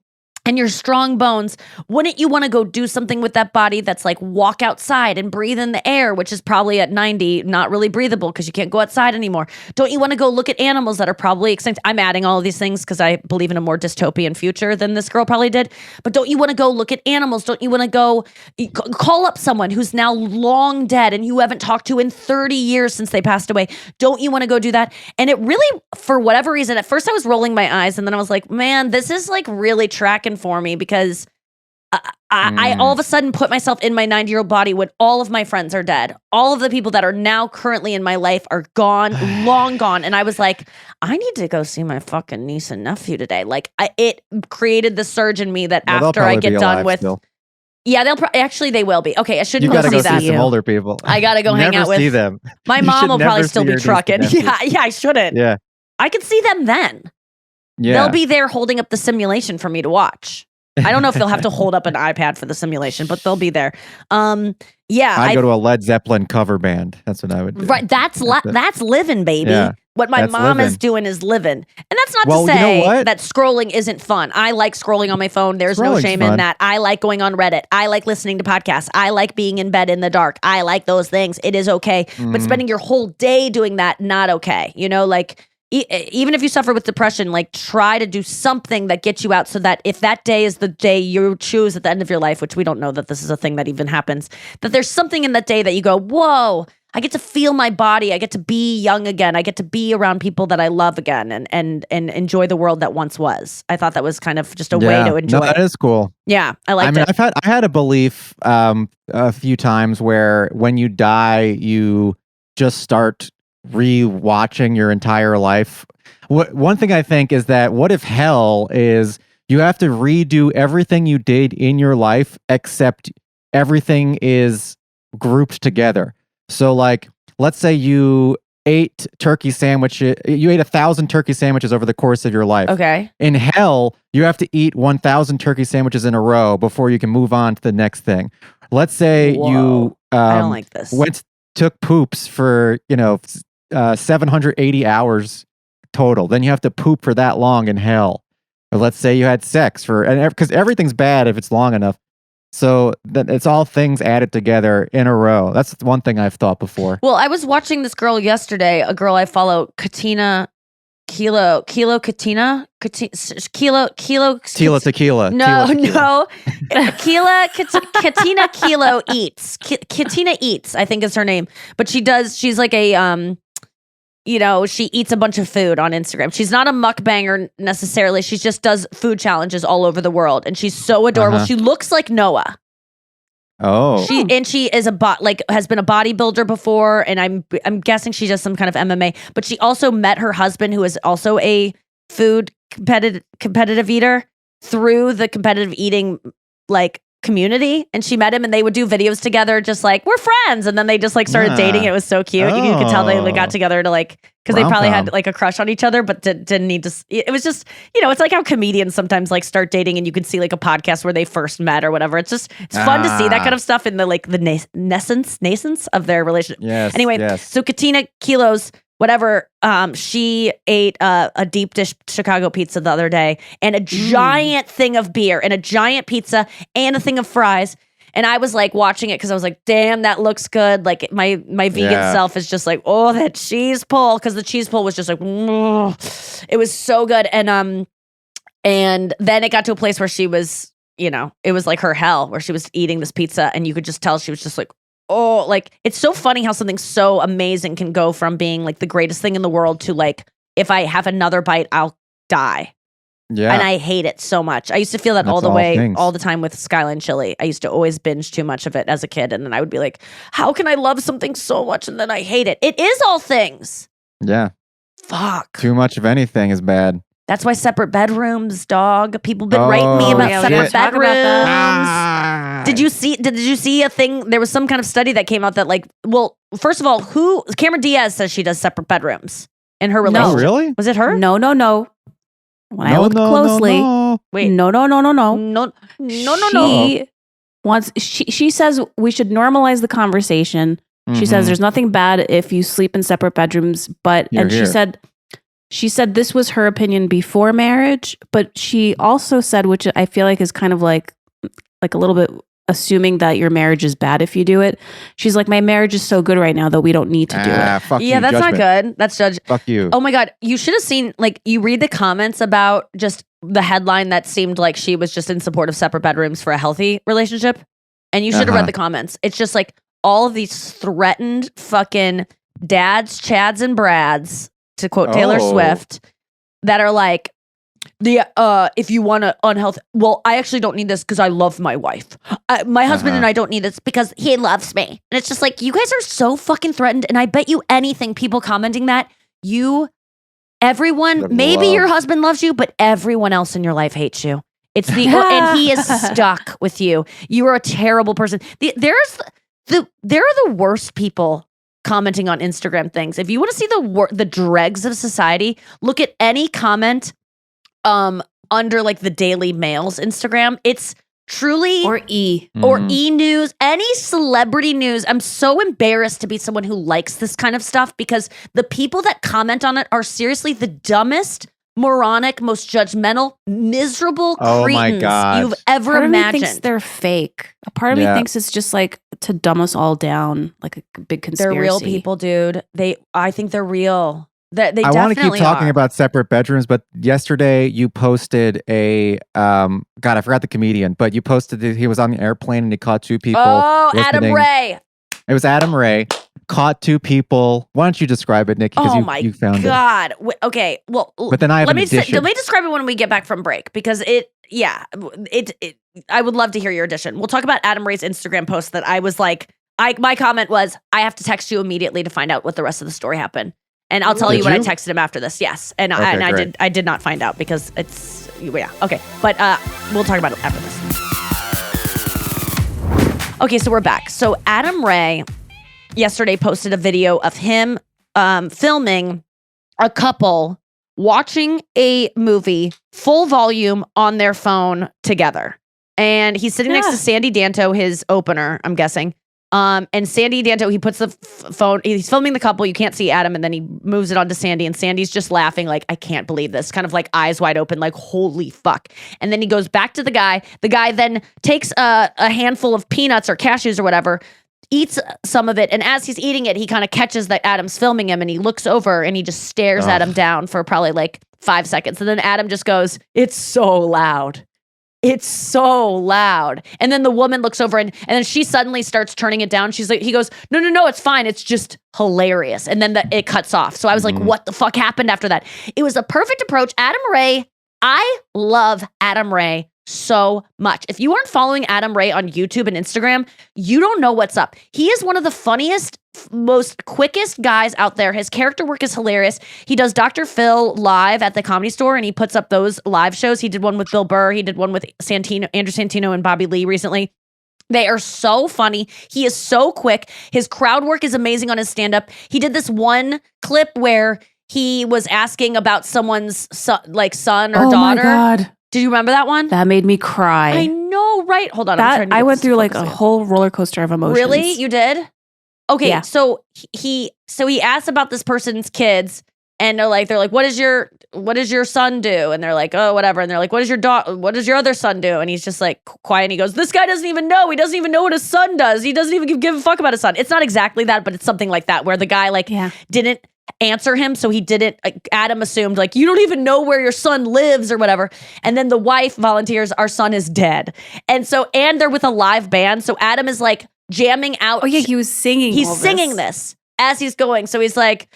and your strong bones? Wouldn't you want to go do something with that body that's like walk outside and breathe in the air, which is probably at 90 not really breathable because you can't go outside anymore? Don't you want to go look at animals that are probably extinct? I'm adding all of these things because I believe in a more dystopian future than this girl probably did. But don't you want to go look at animals? Don't you want to go call up someone who's now long dead and you haven't talked to in 30 years since they passed away? Don't you want to go do that? And it really, for whatever reason, at first I was rolling my eyes and then I was like, man, this is like really tracking for me because I all of a sudden put myself in my 90-year-old body when all of my friends are dead. All of the people that are now currently in my life are gone, long gone. And I was like, I need to go see my fucking niece and nephew today. Like it created the surge in me that after I get done with, yeah, actually they will be. Okay, I shouldn't go see see that. Some older people. I gotta go hang out with see them. My mom will probably still be trucking. Yeah, I shouldn't. Yeah, I could see them then. Yeah, they'll be there holding up the simulation for me to watch. I don't know if they'll have to hold up an iPad for the simulation, but they'll be there. Yeah, I'd go to a Led Zeppelin cover band. That's what I would do. Right, that's living, baby. Yeah, what my mom is doing is living, and that's not to say that scrolling isn't fun. I like scrolling on my phone. There's no shame in that. I like going on Reddit. I like listening to podcasts. I like being in bed in the dark. I like those things. It is okay, but spending your whole day doing that, not okay. You know, like. Even if you suffer with depression, like try to do something that gets you out so that if that day is the day you choose at the end of your life, which we don't know that this is a thing that even happens, that there's something in that day that you go, whoa, I get to feel my body. I get to be young again. I get to be around people that I love again and enjoy the world that once was. I thought that was kind of just a way to enjoy. No, that is cool. Yeah, I liked it. I had a belief a few times where when you die, you just start re-watching your entire life. One thing I think is that what if hell is you have to redo everything you did in your life except everything is grouped together. So like, let's say you ate turkey sandwiches. You ate 1,000 turkey sandwiches over the course of your life. Okay. In hell, you have to eat 1,000 turkey sandwiches in a row before you can move on to the next thing. Let's say you I don't like this. took poops for 780 hours total. Then you have to poop for that long in hell. Or let's say you had sex because everything's bad if it's long enough. So it's all things added together in a row. That's one thing I've thought before. Well, I was watching this girl yesterday, a girl I follow, Katina Kilo Tequila. No. Katina Kilo Eats. Katina Eats, I think is her name. But she's like a she eats a bunch of food on Instagram. She's not a mukbanger necessarily. She just does food challenges all over the world. And she's so adorable. She looks like Noah. Oh. She is has been a bodybuilder before, and I'm guessing she does some kind of MMA, but she also met her husband, who is also a food competitive eater, through the competitive eating community, and she met him, and they would do videos together, just like we're friends, and then they just like started dating. It was so cute. You could tell they got together to like because they probably had like a crush on each other, but didn't need to. It was just it's like how comedians sometimes like start dating, and you can see like a podcast where they first met or whatever. It's fun to see that kind of stuff in the like the nascence of their relationship. Yes. Anyway, yes. so Katina Kilos, whatever, she ate a deep dish Chicago pizza the other day and a giant thing of beer and a giant pizza and a thing of fries. And I was like watching it because I was like, damn, that looks good. Like my vegan self is just like, oh, that cheese pull. Because the cheese pull was just like, it was so good. And then it got to a place where she was, it was like her hell where she was eating this pizza and you could just tell she was just like, oh, like it's so funny how something so amazing can go from being like the greatest thing in the world to like, if I have another bite, I'll die. Yeah. And I hate it so much. I used to feel that all the time with Skyline chili. I used to always binge too much of it as a kid. And then I would be like, how can I love something so much and then I hate it? It is all things. Yeah. Fuck. Too much of anything is bad. That's why separate bedrooms, dog. People been writing me about separate bedrooms. Did you see a thing? There was some kind of study that came out that like, well, first of all, Cameron Diaz says she does separate bedrooms in her relationship. Oh, really? Was it her? No. When I looked closely, wait, no. no. She says we should normalize the conversation. She says there's nothing bad if you sleep in separate bedrooms, she said this was her opinion before marriage, but she also said, which I feel like is kind of like a little bit assuming that your marriage is bad if you do it. She's like, my marriage is so good right now that we don't need to do it. Fuck yeah, you, that's judgment. not good. That's judge. Fuck you. Oh my God. You should have seen, like, you read the comments about just the headline that seemed like she was just in support of separate bedrooms for a healthy relationship. And you should have read the comments. It's just like all of these threatened fucking dads, Chads, and Brads, to quote Taylor Swift, that are like, if you want to unhealthy, well, I actually don't need this because I love my wife. My husband and I don't need this because he loves me. And it's just like, you guys are so fucking threatened. And I bet you anything, people commenting that, maybe your husband loves you, but everyone else in your life hates you. It's and he is stuck with you. You are a terrible person. There are the worst people commenting on Instagram things. If you want to see the dregs of society, look at any comment under like the Daily Mail's Instagram. It's truly or E News, any celebrity news. I'm so embarrassed to be someone who likes this kind of stuff because the people that comment on it are seriously the dumbest, moronic, most judgmental, miserable cretins you've ever imagined. Part of me thinks they're fake. A part of me thinks it's just like to dumb us all down, like a big conspiracy. They're real people, dude. I think they're real. They I want to keep talking are. about separate bedrooms, but yesterday you posted I forgot the comedian, but you posted that he was on the airplane and he caught two people. Oh, Adam Ray. It was Adam Ray. Caught two people. Why don't you describe it, Nikki? Because you found God. Okay. Well, but then I have an addition. Let me describe it when we get back from break because I would love to hear your addition. We'll talk about Adam Ray's Instagram post that I was like, my comment was, I have to text you immediately to find out what the rest of the story happened. And I'll tell you what I texted him after this. Yes. And I did not find out because it's, okay. But we'll talk about it after this. Okay, so we're back. So Adam Ray yesterday posted a video of him filming a couple watching a movie full volume on their phone together. And he's sitting next to Sandy Danto, his opener, I'm guessing. And Sandy Danto, he puts the phone, he's filming the couple, you can't see Adam, and then he moves it onto Sandy, and Sandy's just laughing like, I can't believe this, kind of like eyes wide open, like, holy fuck. And then he goes back to the guy then takes a handful of peanuts or cashews or whatever, eats some of it, and as he's eating it, he kind of catches that Adam's filming him, and he looks over, and he just stares at him down for probably like 5 seconds, and then Adam just goes, it's so loud. It's so loud. And then the woman looks over and then she suddenly starts turning it down. She's like, he goes, no, it's fine. It's just hilarious. And then it cuts off. So I was like, what the fuck happened after that? It was a perfect approach. Adam Ray, I love Adam Ray so much. If you aren't following Adam Ray on YouTube and Instagram, you don't know what's up. He is one of the funniest most quickest guys out there. His character work is hilarious. He does Dr. Phil live at the Comedy Store, and he puts up those live shows. He did one with Bill Burr. He did one with Andrew Santino and Bobby Lee recently. They are so funny. He is so quick. His crowd work is amazing on his stand-up. He did this one clip where he was asking about someone's son or daughter. Oh my God. Did you remember that one? That made me cry. I know, right? Hold on. I went through like a whole roller coaster of emotions. Really? You did? Okay, Yeah. so he asked about this person's kids, and they're like, what does your son do? And they're like, oh, whatever. And they're like, what does your other son do? And he's just like quiet. And he goes, this guy doesn't even know. He doesn't even know what his son does. He doesn't even give a fuck about his son. It's not exactly that, but it's something like that where the guy didn't answer him, so he didn't. Adam assumed like, you don't even know where your son lives or whatever. And then the wife volunteers, our son is dead. And they're with a live band, so Adam is like jamming out. Oh yeah, he was singing. He's singing this as he's going. So he's like,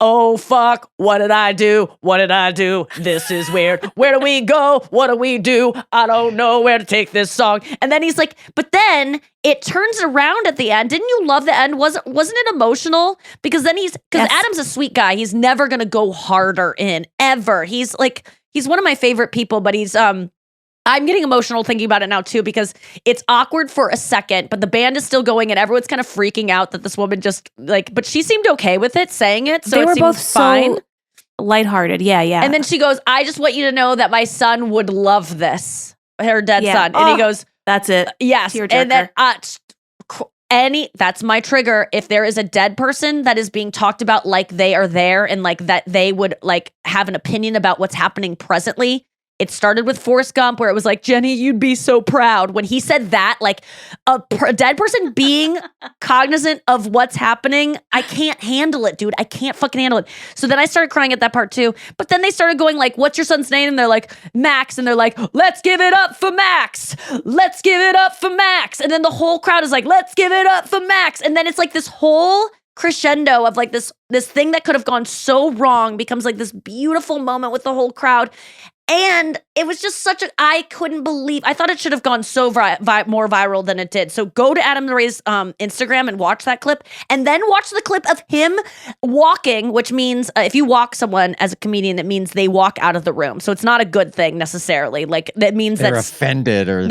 oh fuck, what did I do? What did I do? This is weird. Where do we go? What do we do? I don't know where to take this song. And then he's like, but then it turns around at the end. Didn't you love the end? Wasn't it emotional? Because then Adam's a sweet guy. He's never gonna go harder in ever. He's one of my favorite people, but he's I'm getting emotional thinking about it now too, because it's awkward for a second, but the band is still going and everyone's kind of freaking out that this woman just but she seemed okay with it, saying it. So they were both fine. So lighthearted. Yeah. And then she goes, I just want you to know that my son would love this, her dead son. And he goes, that's it. Yes. And then that's my trigger. If there is a dead person that is being talked about like they are there and like that they would like have an opinion about what's happening presently. It started with Forrest Gump, where it was like, Jenny, you'd be so proud. When he said that, like a dead person being cognizant of what's happening, I can't handle it, dude. I can't fucking handle it. So then I started crying at that part too. But then they started going like, what's your son's name? And they're like, Max. And they're like, let's give it up for Max. Let's give it up for Max. And then the whole crowd is like, let's give it up for Max. And then it's like this whole crescendo of like this thing that could have gone so wrong becomes like this beautiful moment with the whole crowd. And it was just I couldn't believe, I thought it should have gone so more viral than it did. So go to Adam Ray's Instagram and watch that clip, and then watch the clip of him walking, which means if you walk someone as a comedian, it means they walk out of the room. So it's not a good thing necessarily. Like that means they're offended or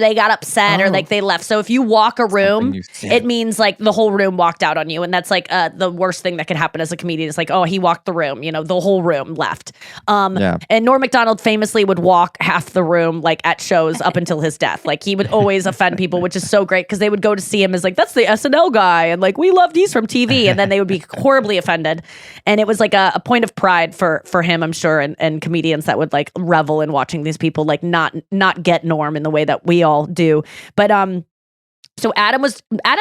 they got upset or like they left. So if you walk a room, it means like the whole room walked out on you. And that's like the worst thing that could happen as a comedian. It's like, oh, he walked the room, the whole room left. And Norm Macdonald famously would walk half the room like at shows up until his death. Like he would always offend people, which is so great because they would go to see him as like, that's the SNL guy. And like, we loved he's from TV. And then they would be horribly offended. And it was like a point of pride for him, I'm sure. And comedians that would like revel in watching these people like not get Norm in the way that we all do. But, so Adam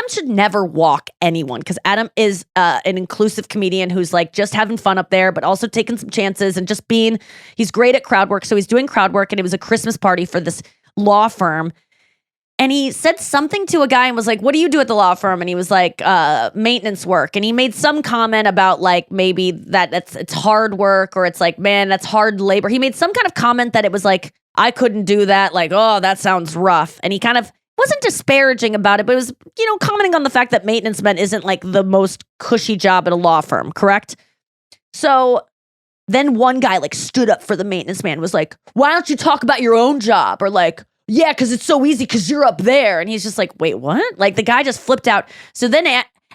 should never walk anyone because Adam is an inclusive comedian who's like just having fun up there, but also taking some chances and just he's great at crowd work. So he's doing crowd work, and it was a Christmas party for this law firm. And he said something to a guy and was like, what do you do at the law firm? And he was like, maintenance work. And he made some comment about like maybe it's hard work, or it's like, man, that's hard labor. He made some kind of comment that it was like, I couldn't do that. Like, oh, that sounds rough. And he kind of wasn't disparaging about it, but it was, commenting on the fact that maintenance men isn't like the most cushy job at a law firm, correct? So then one guy like stood up for the maintenance man, was like, why don't you talk about your own job? Or like, yeah, because it's so easy because you're up there. And he's just like, wait, what? Like the guy just flipped out. So then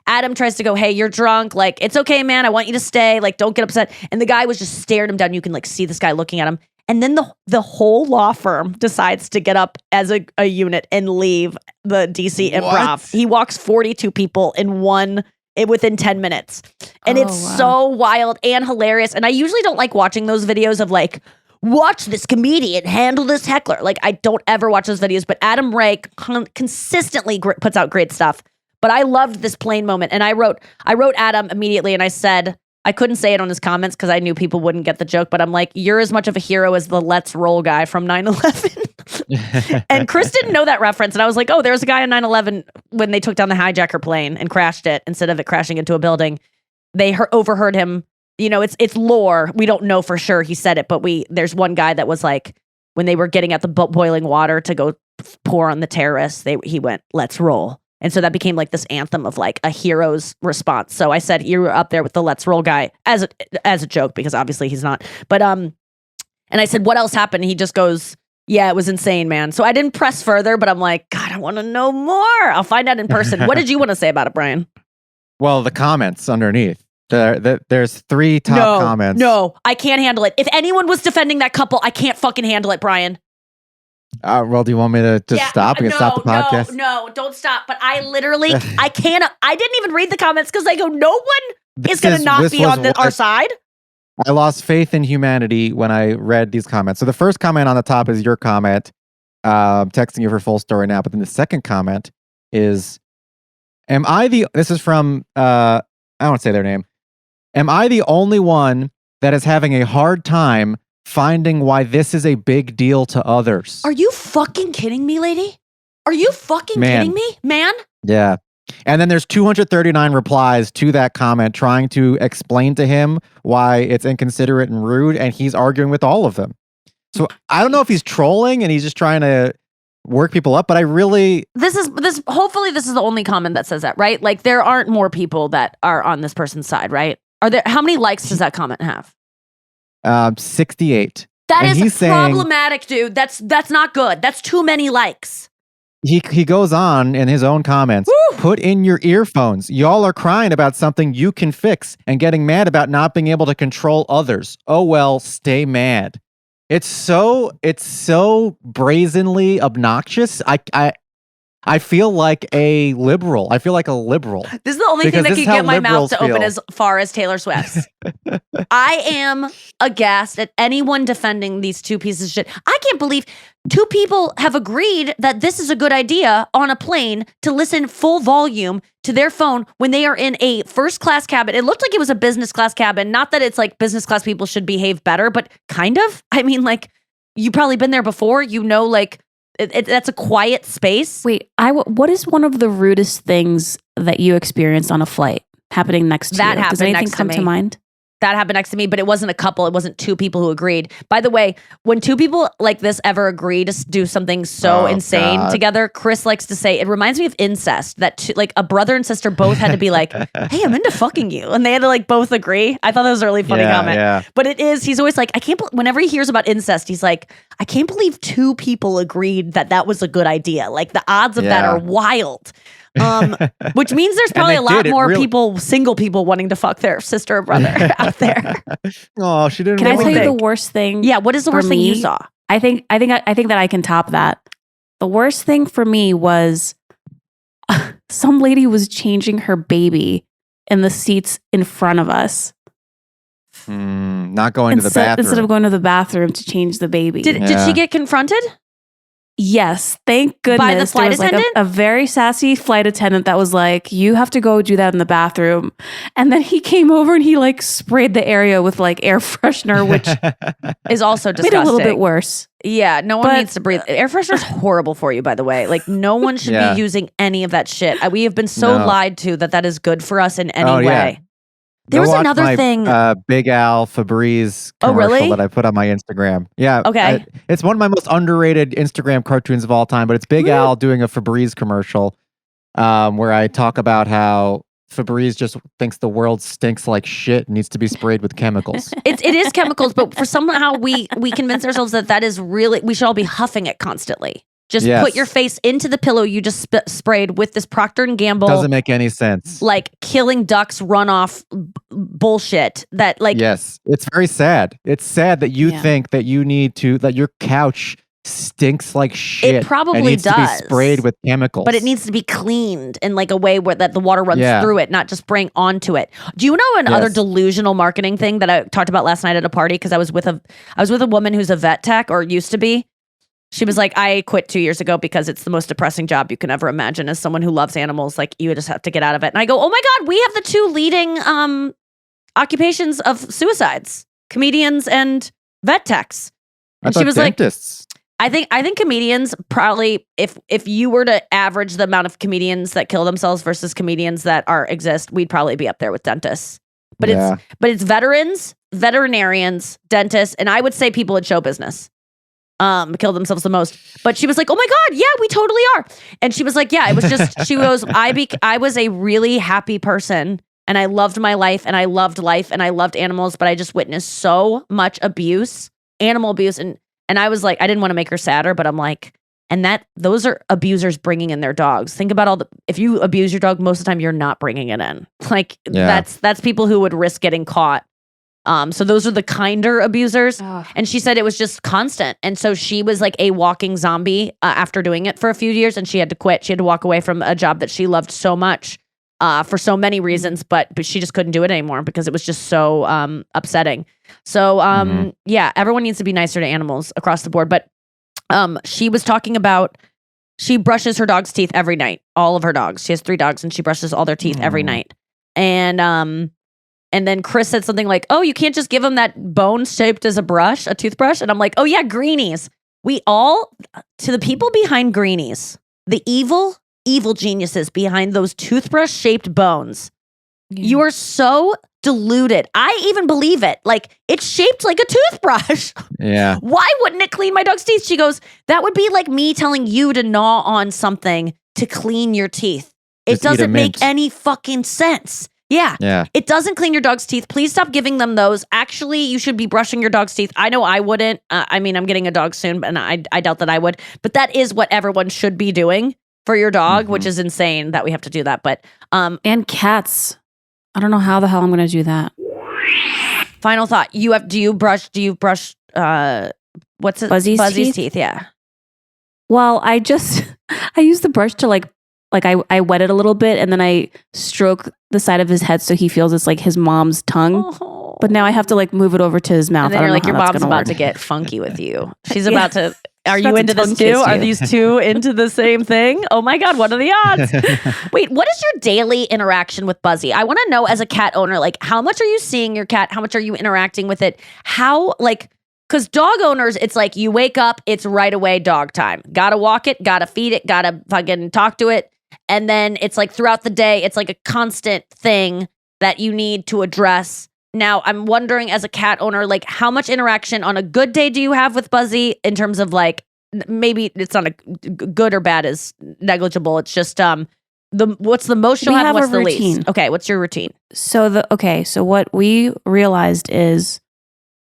Adam tries to go, hey, you're drunk. Like, it's okay, man. I want you to stay. Like, don't get upset. And the guy was just staring him down. You can like see this guy looking at him. And then the whole law firm decides to get up as a unit and leave the DC Improv. He walks 42 people within 10 minutes. And it's so wild and hilarious. And I usually don't like watching those videos of like, watch this comedian handle this heckler. Like I don't ever watch those videos, but Adam Ray consistently puts out great stuff. But I loved this plane moment. And I wrote Adam immediately, and I said, I couldn't say it on his comments because I knew people wouldn't get the joke, but I'm like, you're as much of a hero as the Let's Roll guy from 9/11. And Chris didn't know that reference. And I was like, oh, there's a guy on 9/11 when they took down the hijacker plane and crashed it instead of it crashing into a building. They overheard him. It's lore. We don't know for sure he said it, but there's one guy that was like, when they were getting at the boiling water to go pour on the terrorists, he went, let's roll. And so that became like this anthem of like a hero's response. So I said, you're up there with the let's roll guy as a joke, because obviously he's not. But, and I said, what else happened? And he just goes, yeah, it was insane, man. So I didn't press further, but I'm like, God, I want to know more. I'll find out in person. What did you want to say about it, Brian? Well, the comments underneath. There's 3 top comments. No, I can't handle it. If anyone was defending that couple, I can't fucking handle it, Brian. Well, do you want me to just stop? You can stop the podcast? No, don't stop. But I literally, I can't. I didn't even read the comments because I go, no one is going to not be on our side. I lost faith in humanity when I read these comments. So the first comment on the top is your comment, texting you for full story now. But then the second comment is, this is from, I don't want to say their name. Am I the only one that is having a hard time finding why this is a big deal to others? Are you fucking kidding me, lady? Are you fucking kidding me, man? Yeah. And then there's 239 replies to that comment trying to explain to him why it's inconsiderate and rude, and he's arguing with all of them. So I don't know if he's trolling and he's just trying to work people up, but I really... Hopefully this is the only comment that says that, right? Like there aren't more people that are on this person's side, right? How many likes does that comment have? 68. That is problematic, dude. That's not good. That's too many likes. He goes on in his own comments, put in your earphones. Y'all are crying about something you can fix and getting mad about not being able to control others. Oh well, stay mad. It's so brazenly obnoxious. I feel like a liberal. This is the only thing that can get my mouth to open as far as Taylor Swift's. I am aghast at anyone defending these two pieces of shit. I can't believe 2 people have agreed that this is a good idea on a plane to listen full volume to their phone when they are in a first class cabin. It looked like it was a business class cabin. Not that it's like business class people should behave better, but kind of. I mean, like, you've probably been there before, like, that's a quiet space. Wait, what is one of the rudest things that you experienced on a flight happening next to you? Does anything come to mind? That happened next to me, but it wasn't a couple. It wasn't 2 people who agreed. By the way, when 2 people like this ever agree to do something so insane together, Chris likes to say, it reminds me of incest, that like a brother and sister both had to be like, hey, I'm into fucking you. And they had to like both agree. I thought that was a really funny comment. Yeah. But he's always like, whenever he hears about incest, he's like, I can't believe 2 people agreed that was a good idea. Like the odds of that are wild. Which means there's probably a lot more single people wanting to fuck their sister or brother out there. Oh, she didn't. Can I tell you the worst thing? Yeah, what is the worst thing you saw? I think that I can top that. The worst thing for me was some lady was changing her baby in the seats in front of us. Not going to the bathroom. Instead of going to the bathroom to change the baby. Did she get confronted? Yes, thank goodness. By the flight attendant? Like a very sassy flight attendant that was like, you have to go do that in the bathroom. And then he came over and he like sprayed the area with like air freshener, which is also disgusting. Made it a little bit worse. Yeah, no one needs to breathe. Air freshener is horrible for you, by the way. Like no one should be using any of that shit. We have been so lied to that is good for us in any way. There was another thing. Big Al Febreze commercial that I put on my Instagram. Yeah. Okay. It's one of my most underrated Instagram cartoons of all time, but it's Big Al doing a Febreze commercial where I talk about how Febreze just thinks the world stinks like shit and needs to be sprayed with chemicals. It is chemicals, but for somehow we convince ourselves that is really, we should all be huffing it constantly. Just put your face into the pillow you just sprayed with this Procter & Gamble. Doesn't make any sense. Like killing ducks runoff bullshit that like. Yes, it's very sad. It's sad that you think that you need to, that your couch stinks like shit. It probably needs does. To be sprayed with chemicals. But it needs to be cleaned in like a way where that the water runs through it, not just spraying onto it. Do you know another delusional marketing thing that I talked about last night at a party? Because I was with a woman who's a vet tech or used to be. She was like, I quit 2 years ago because it's the most depressing job you can ever imagine as someone who loves animals. Like, you just have to get out of it. And I go, oh my God, we have the 2 leading occupations of suicides, comedians and vet techs. And she was dentists. like, I think comedians probably, if you were to average the amount of comedians that kill themselves versus comedians that exist, we'd probably be up there with dentists. But it's veterans, veterinarians, dentists, and I would say people in show business. kill themselves the most. But she was like, oh my God, yeah, we totally are. And she was like, yeah, it was just, she goes, I was a really happy person and I loved my life and I loved life and I loved animals, but I just witnessed so much abuse, animal abuse. And I was like, I didn't want to make her sadder, but I'm like, and those are abusers bringing in their dogs. Think about if you abuse your dog, most of the time you're not bringing it in. Like that's people who would risk getting caught. So those are the kinder abusers. Ugh. And she said it was just constant. And so she was like a walking zombie after doing it for a few years and she had to quit. She had to walk away from a job that she loved so much for so many reasons, but she just couldn't do it anymore because it was just so upsetting. So yeah, everyone needs to be nicer to animals across the board. But she was talking about she brushes her dog's teeth every night. All of her dogs. She has 3 dogs and she brushes all their teeth every night. And then Chris said something like, oh, you can't just give them that bone shaped as a toothbrush. And I'm like, oh yeah, greenies. To the people behind greenies, the evil geniuses behind those toothbrush shaped bones. Yeah. You are so deluded. I even believe it. Like it's shaped like a toothbrush. Yeah. Why wouldn't it clean my dog's teeth? She goes, that would be like me telling you to gnaw on something to clean your teeth. It doesn't make any fucking sense. Yeah. It doesn't clean your dog's teeth. Please stop giving them those. Actually, you should be brushing your dog's teeth. I know I wouldn't. I mean, I'm getting a dog soon, and I doubt that I would. But that is what everyone should be doing for your dog, which is insane that we have to do that. But and cats. I don't know how the hell I'm going to do that. Final thought. Do you brush what's it? Buzzy's teeth? Yeah. Well, I use the brush to like I wet it a little bit and then I stroke the side of his head so he feels it's like his mom's tongue. Oh. But now I have to like move it over to his mouth. And then you're like, your mom's about to get funky with you. She's about to. Are you into this too? Are these two into the same thing? Oh my God, what are the odds? Wait, what is your daily interaction with Buzzy? I want to know as a cat owner, like how much are you seeing your cat? How much are you interacting with it? How because dog owners, it's like you wake up, it's right away dog time. Gotta walk it, gotta feed it, gotta fucking talk to it. And then it's like throughout the day, it's like a constant thing that you need to address. Now, I'm wondering as a cat owner, like how much interaction on a good day do you have with Buzzy in terms of like, maybe it's not a good or bad is negligible. It's just what's the most you'll have, what's the least? Okay, what's your routine? So what we realized is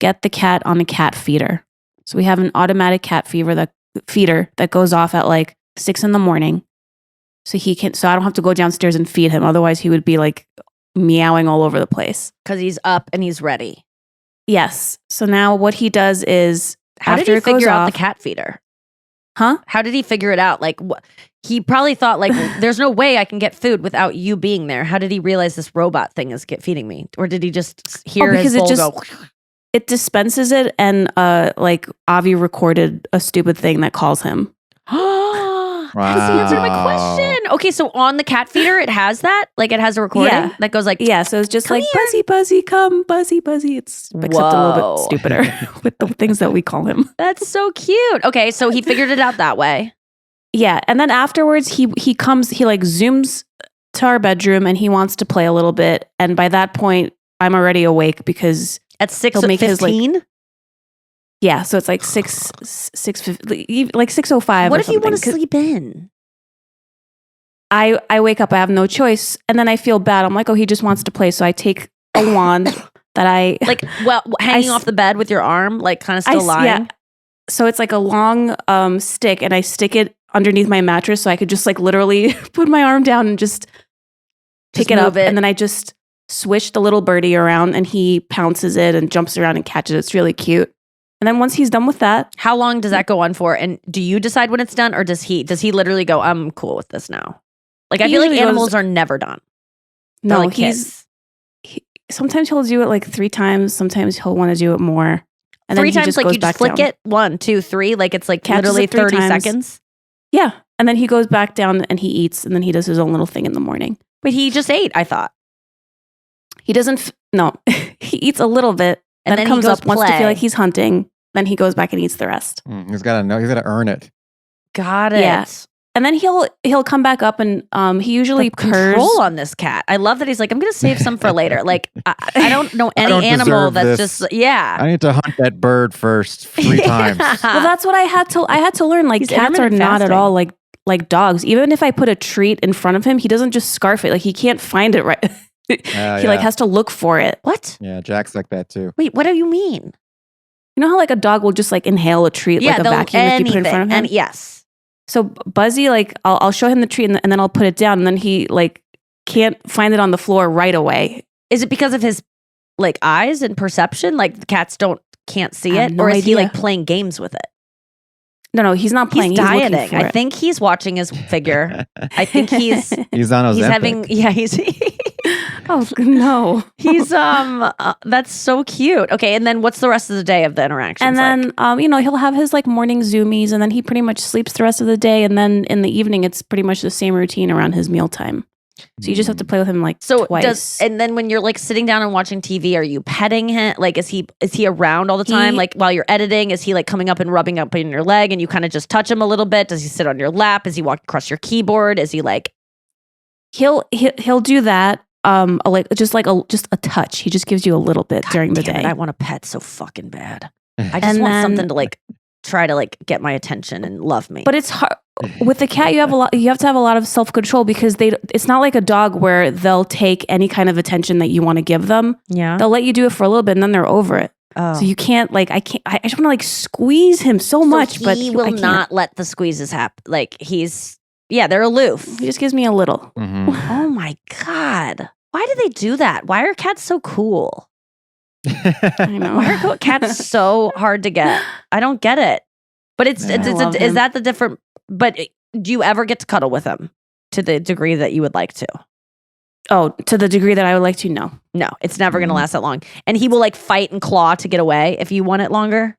get the cat on a cat feeder. So we have an automatic cat feeder that goes off at like 6 a.m. So I don't have to go downstairs and feed him. Otherwise he would be like meowing all over the place. Because he's up and he's ready. Yes. So now what he does is how did he figure out the cat feeder? Huh? How did he figure it out? Like he probably thought like there's no way I can get food without you being there. How did he realize this robot thing is feeding me? Or did he just hear his bowl go? It dispenses it and like Avior recorded a stupid thing that calls him. Wow. That has answered my question. Okay, so on the cat feeder, it has that? Like it has a recording that goes like... Yeah, so it's just like, here. Buzzy, come, Buzzy. It's except a little bit stupider with the things that we call him. That's so cute. Okay, so he figured it out that way. Yeah, and then afterwards, he like zooms to our bedroom and he wants to play a little bit. And by that point, I'm already awake because... At 6:15? Yeah, so it's like 6:50, like 6:05. What if you want to sleep in? I wake up, I have no choice, and then I feel bad. I'm like, oh, he just wants to play. So I take a wand that I hanging off the bed with your arm, like kind of still lying. Yeah. So it's like a long stick, and I stick it underneath my mattress, so I could just like literally put my arm down and just pick it up, and then I just swish the little birdie around, and he pounces it and jumps around and catches it. It's really cute. And then once he's done with that, how long does that go on for? And do you decide when it's done, or does he literally go, I'm cool with this now? Like I feel like animals are never done. No, like sometimes he'll do it like 3 times. Sometimes he'll want to do it more. And 3 times, like you just flick it 1, 2, 3, like it's like literally 30 seconds. Yeah, and then he goes back down and he eats, and then he does his own little thing in the morning. But he just ate, I thought. He doesn't. No, he eats a little bit. And then comes up, wants to feel like he's hunting. Then he goes back and eats the rest. He's got to know. He's got to earn it. Got it. Yeah. and then he'll come back up and he usually The purrs. control on this cat. I love that he's like, I'm going to save some for later. Like, I don't know any don't animal deserve that's this. just, yeah. I need to hunt that bird first 3 times. Well, that's what I had to learn. Like He's cats are intermittent not at fasting. all like dogs. Even if I put a treat in front of him, he doesn't just scarf it. Like he can't find it right. He like has to look for it. What? Yeah, Jack's like that too. Wait, what do you mean? You know how like a dog will just like inhale a treat like a they'll- vacuum if you put it in front of him? And yes. So Buzzy, like I'll show him the treat and then I'll put it down and then he like can't find it on the floor right away. Is it because of his like eyes and perception? Like the cats can't see I have it? no Or is he idea. like playing games with it? No, he's not playing. He's looking dieting. for I it. think he's watching his figure. I think he's He's on Ozempic. having, yeah, he's Oh no. he's that's so cute. Okay, and then what's the rest of the day of the interaction? And then he'll have his like morning zoomies and then he pretty much sleeps the rest of the day and then in the evening it's pretty much the same routine around his mealtime. So you just have to play with him like so twice. and then when you're like sitting down and watching TV, are you petting him? Like is he around all the time? Like while you're editing, is he like coming up and rubbing up on your leg and you kind of just touch him a little bit? Does he sit on your lap? Is he walk across your keyboard? Is he like he'll do that just a touch. He just gives you a little bit during the damn day. it, I want a pet so fucking bad. I just And want then- something to like try to like get my attention and love me. But it's hard with the cat. You have to have a lot of self-control because it's not like a dog where they'll take any kind of attention that you want to give them. yeah. They'll let you do it for a little bit and then they're over it. Oh. So you can't I just want to like squeeze him so much, but he I will can't. not let the squeezes happen. Like they're aloof. He just gives me a little. Mhm. Oh my God. Why do they do that? Why are cats so cool? I know. Why are cats so hard to get? I don't get it. But I love is him. that the different, but do you ever get to cuddle with him to the degree that you would like to? Oh, to the degree that I would like to, no. No, it's never going to last that long. And he will like fight and claw to get away if you want it longer.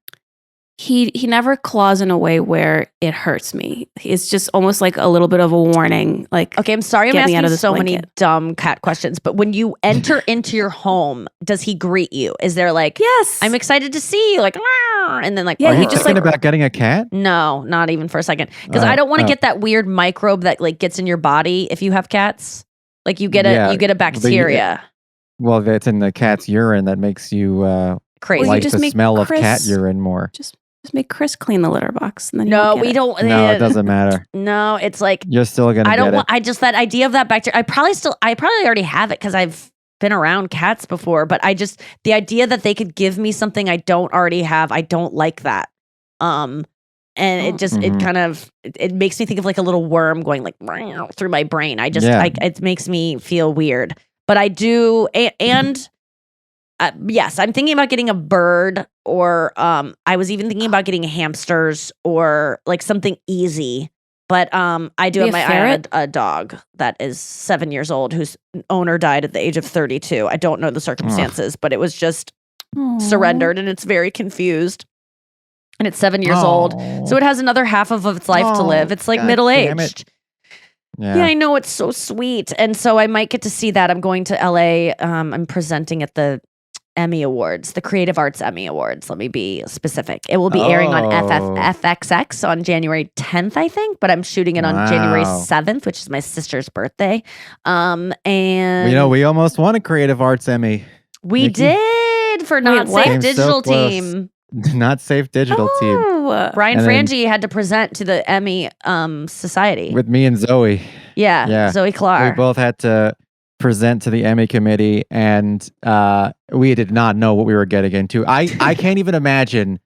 He never claws in a way where it hurts me. It's just almost like a little bit of a warning. Like, Okay, I'm sorry I'm Get me out asking of this so many blanket. dumb cat questions, but when you enter into your home, does he greet you? Is there like, yes, I'm excited to see you, like, "Meow," and then like, Yeah, Are he you just, thinking like- about getting a cat? no, not even for a second, because Oh, I don't want to oh. get that weird microbe that like gets in your body if you have cats. Like you get Yeah, a bacteria. Well, that's in the cat's urine that makes you Crazy. Well, you like just the make smell of cat Chris- urine more. just make Chris clean the litter box. And then No, he'll get we it. don't. No, it doesn't matter. No, it's like You're still gonna I don't get want. I just that idea of that bacteria. I probably already have it because I've been around cats before. But the idea that they could give me something I don't already have, I don't like that. And it just it Mhm. kind of it makes me think of like a little worm going like through my brain. Yeah. It makes me feel weird. But I do and. Yes, I'm thinking about getting a bird, or I was even thinking about getting hamsters or like something easy. But I do Maybe have a I have ferret? a dog that is 7 years old whose owner died at the age of 32. I don't know the circumstances, but it was just Aw. surrendered, and it's very confused. And it's 7 years old, so it has another half of its life to Oh, live. It's like God middle damn it. aged. Yeah, I know, it's so sweet. And so I might get to see that. I'm going to LA. I'm presenting at the Emmy Awards, the Creative Arts Emmy Awards. Let me be specific. It will be airing on Oh. FXX on January 10th, I think, but I'm shooting it on January Wow. 7th, which is my sister's birthday. And You know, we almost won a Creative Arts Emmy. we Nikki. did for Not what? Safe Came so Digital close. Team. Not Safe Digital Team Oh. Brian And then- Frangie had to present to the Emmy Society. with me and Zoe. Yeah, Zoe We Clark. both had to present to the Emmy committee, and we did not know what we were getting into. I can't even imagine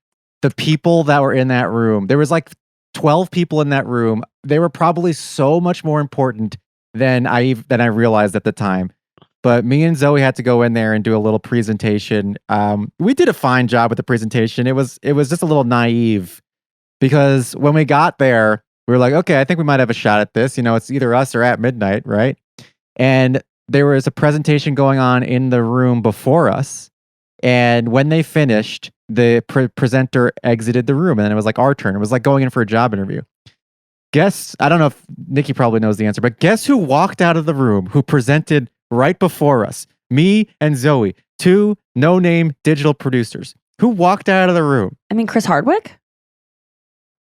the people that were in that room. There was like 12 people in that room. They were probably so much more important than I realized at the time. But me and Zoe had to go in there and do a little presentation. We did a fine job with the presentation. It was just a little naive because when we got there, we were like, okay, I think we might have a shot at this. You know, it's either us or At Midnight, right? And there was a presentation going on in the room before us. And when they finished, the presenter exited the room, and then it was like our turn. It was like going in for a job interview. Guess, I don't know if Nikki probably knows the answer, but guess who walked out of the room who presented right before us? Me and Zoe, two no-name digital producers. Who walked out of the room? I mean, Chris Hardwick?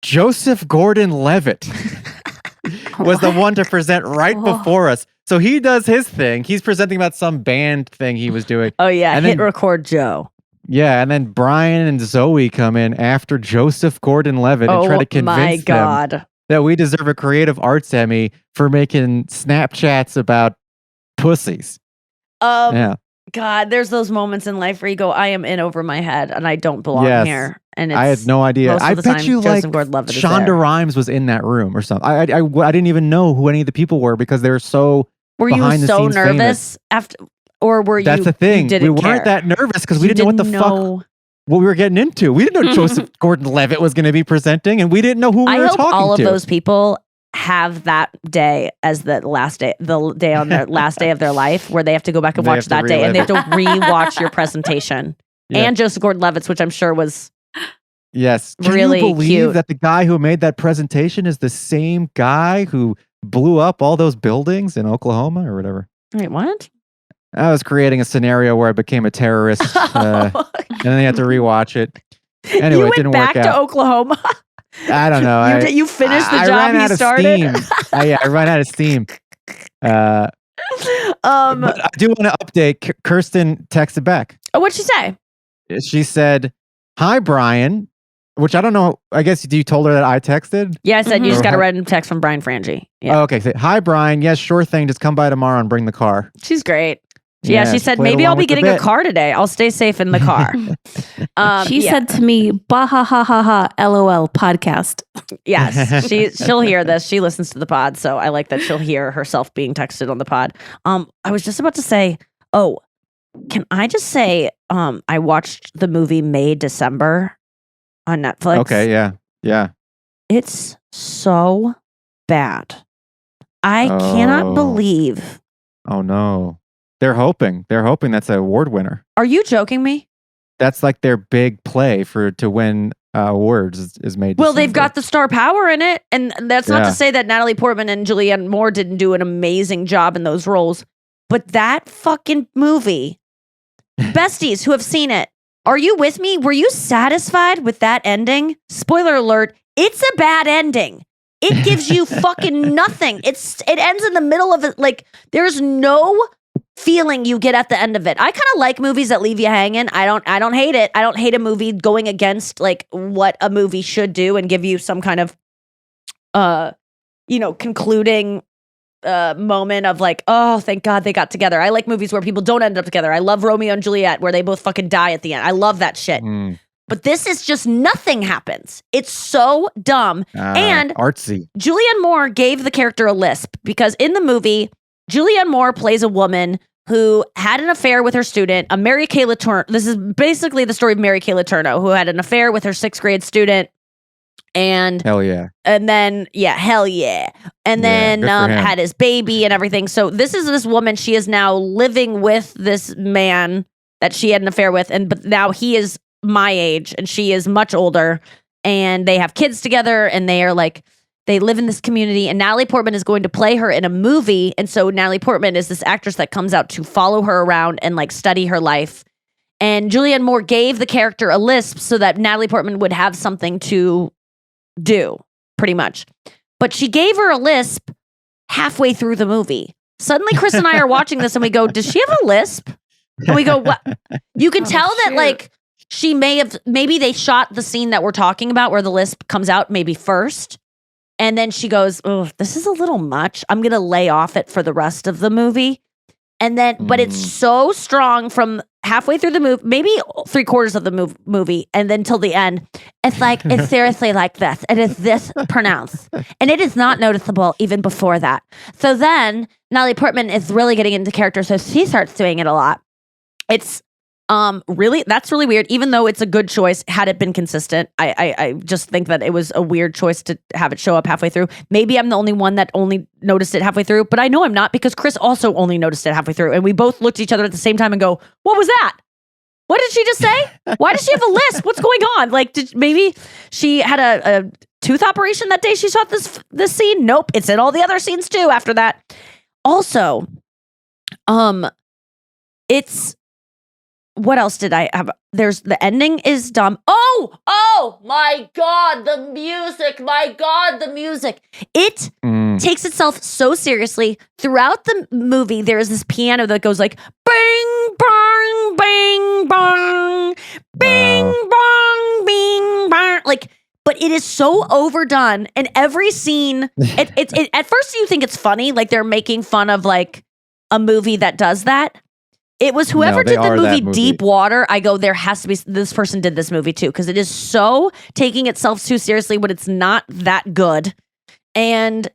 Joseph Gordon-Levitt. was the one to present right before us. So he does his thing. He's presenting about some band thing he was doing. Oh yeah, and hit then, record Joe. Yeah, and then Brian and Zoe come in after Joseph Gordon-Levitt and try to convince them that we deserve a Creative Arts Emmy for making Snapchats about pussies. Yeah. God, there's those moments in life where you go, I am in over my head and I don't belong here. And I had no idea. I bet you Shonda Rhimes was in that room or something. I didn't even know who any of the people were because they were so behind the scenes. Were you so nervous famous. after, or were you? That's the thing. We weren't that nervous because we didn't know what the fuck what we were getting into. We didn't know Joseph Gordon-Levitt was going to be presenting, and we didn't know who we were talking to. I hope all of those people have that day as the day on their last day of their life where they have to go back and watch that day and they have to re-watch your presentation and Joseph Gordon-Levitt's, which I'm sure was Can really you believe cute. that the guy who made that presentation is the same guy who blew up all those buildings in Oklahoma or whatever? Wait, what? I was creating a scenario where I became a terrorist and then they had to rewatch it. Anyway, it didn't work out. You went back to Oklahoma? I don't know. You finished the job you started? I ran out of steam. But I do want to update. Kirsten texted back. Oh, what'd she say? She said, "Hi, Brian," which I don't know. I guess you told her that I texted? Yeah, I said you just got a random text from Brian Frangie. Yeah. Oh, okay. Say, "Hi, Brian. Yes, sure thing. Just come by tomorrow and bring the car." She's great. Yeah, she said, maybe I'll be getting a car today. I'll stay safe in the car. She said to me, bah ha ha ha ha, LOL podcast. Yes, she'll hear this. She listens to the pod, so I like that she'll hear herself being texted on the pod. I was just about to say, can I just say, I watched the movie May December on Netflix. Okay, yeah. It's so bad. I cannot believe. Oh no. They're hoping that's an award winner. Are you joking me? That's like their big play to win awards is made. Well, they've got the star power in it, and that's not to say that Natalie Portman and Julianne Moore didn't do an amazing job in those roles. But that fucking movie, besties who have seen it, are you with me? Were you satisfied with that ending? Spoiler alert: it's a bad ending. It gives you fucking nothing. It ends in the middle of it. Like there's no feeling you get at the end of it. I kind of like movies that leave you hanging. I don't hate it. I don't hate a movie going against like what a movie should do and give you some kind of concluding moment of like, oh, thank God they got together. I like movies where people don't end up together. I love Romeo and Juliet where they both fucking die at the end. I love that shit. But this is just nothing happens. It's so dumb. And artsy. Julianne Moore gave the character a lisp because in the movie, Julianne Moore plays a woman who had an affair with her student, a Mary Kay Letourneau. This is basically the story of Mary Kay Letourneau, who had an affair with her 6th grade student. And hell yeah. And then, hell yeah. And then had his baby and everything. So this is this woman. She is now living with this man that she had an affair with. But now he is my age and she is much older. And they have kids together and they are like, they live in this community, and Natalie Portman is going to play her in a movie. And so Natalie Portman is this actress that comes out to follow her around and like study her life. And Julianne Moore gave the character a lisp so that Natalie Portman would have something to do, pretty much. But she gave her a lisp halfway through the movie. Suddenly, Chris and I are watching this and we go, does she have a lisp? And we go, what? You can tell that like she maybe they shot the scene that we're talking about where the lisp comes out maybe first. And then she goes, oh, this is a little much. I'm going to lay off it for the rest of the movie. And then, but it's so strong from halfway through the movie, maybe 3/4 of the movie, and then till the end. It's like, it's seriously like this. It is this pronounced. And it is not noticeable even before that. So then Natalie Portman is really getting into character. So she starts doing it a lot. It's really, that's really weird. Even though it's a good choice, had it been consistent, I just think that it was a weird choice to have it show up halfway through. Maybe I'm the only one that only noticed it halfway through, but I know I'm not because Chris also only noticed it halfway through, and we both looked at each other at the same time and go, "What was that? What did she just say? Why does she have a lisp? What's going on? Like, maybe she had a tooth operation that day she shot this scene? Nope, it's in all the other scenes too. After that, also, it's." What else did I have? There's the ending is dumb. Oh my God, the music. My God, the music. It It takes itself so seriously. Throughout the movie, there is this piano that goes like bing, bong, bing, bong, bing, bong, bing, bong. Like, but it is so overdone. And every scene, it at first you think it's funny, like they're making fun of like a movie that does that. It was whoever did the movie Deep Water. I go, there has to be, this person did this movie too, because it is so taking itself too seriously when it's not that good. And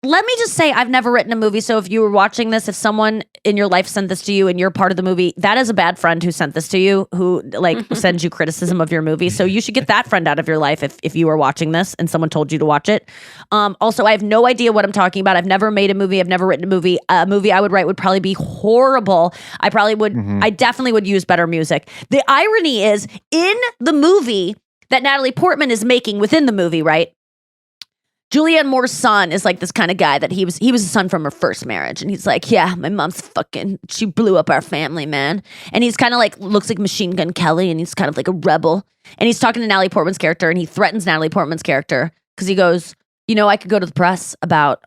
let me just say, I've never written a movie. So if you were watching this, if someone in your life sent this to you and you're part of the movie, that is a bad friend who sent this to you, who like sends you criticism of your movie. So you should get that friend out of your life if you were watching this and someone told you to watch it. Also, I have no idea what I'm talking about. I've never made a movie. I've never written a movie. A movie I would write would probably be horrible. I probably would, I definitely would use better music. The irony is in the movie that Natalie Portman is making within the movie, right? Julianne Moore's son is like this kind of guy that he was a son from her first marriage. And he's like, yeah, my mom's she blew up our family, man. And he's kind of like, looks like Machine Gun Kelly, and he's kind of like a rebel. And he's talking to Natalie Portman's character, and he threatens Natalie Portman's character because he goes, you know, I could go to the press about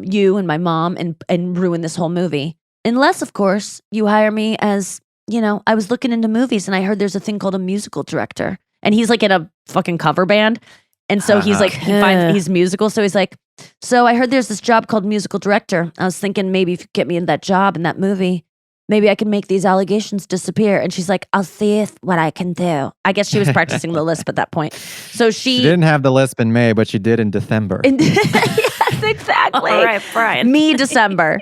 you and my mom and ruin this whole movie. Unless, of course, you hire me as, you know, I was looking into movies and I heard there's a thing called a musical director. And he's like in a fucking cover band. And so he's like, he's musical. So he's like, so I heard there's this job called musical director. I was thinking maybe if you get me in that job in that movie, maybe I can make these allegations disappear. And she's like, I'll see what I can do. I guess she was practicing the lisp at that point. So she didn't have the lisp in May, but she did in December. Yes, exactly. All right, Brian. Me, December.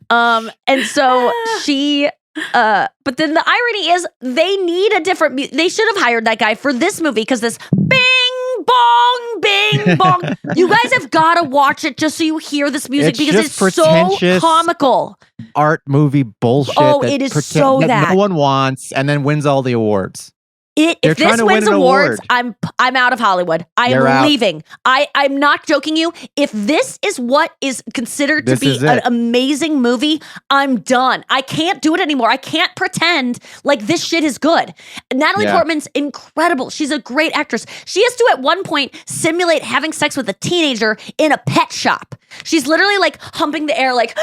And so she... but then the irony is they need a different they should have hired that guy for this movie because this bing bong bing bong you guys have got to watch it just so you hear this music because it's so comical art movie bullshit. It is so that no one wants and then wins all the awards. If this wins awards, I'm out of Hollywood. I'm leaving. I'm not joking you. If this is what is considered to be an amazing movie, I'm done. I can't do it anymore. I can't pretend like this shit is good. Natalie Portman's incredible. She's a great actress. She has to at one point simulate having sex with a teenager in a pet shop. She's literally like humping the air like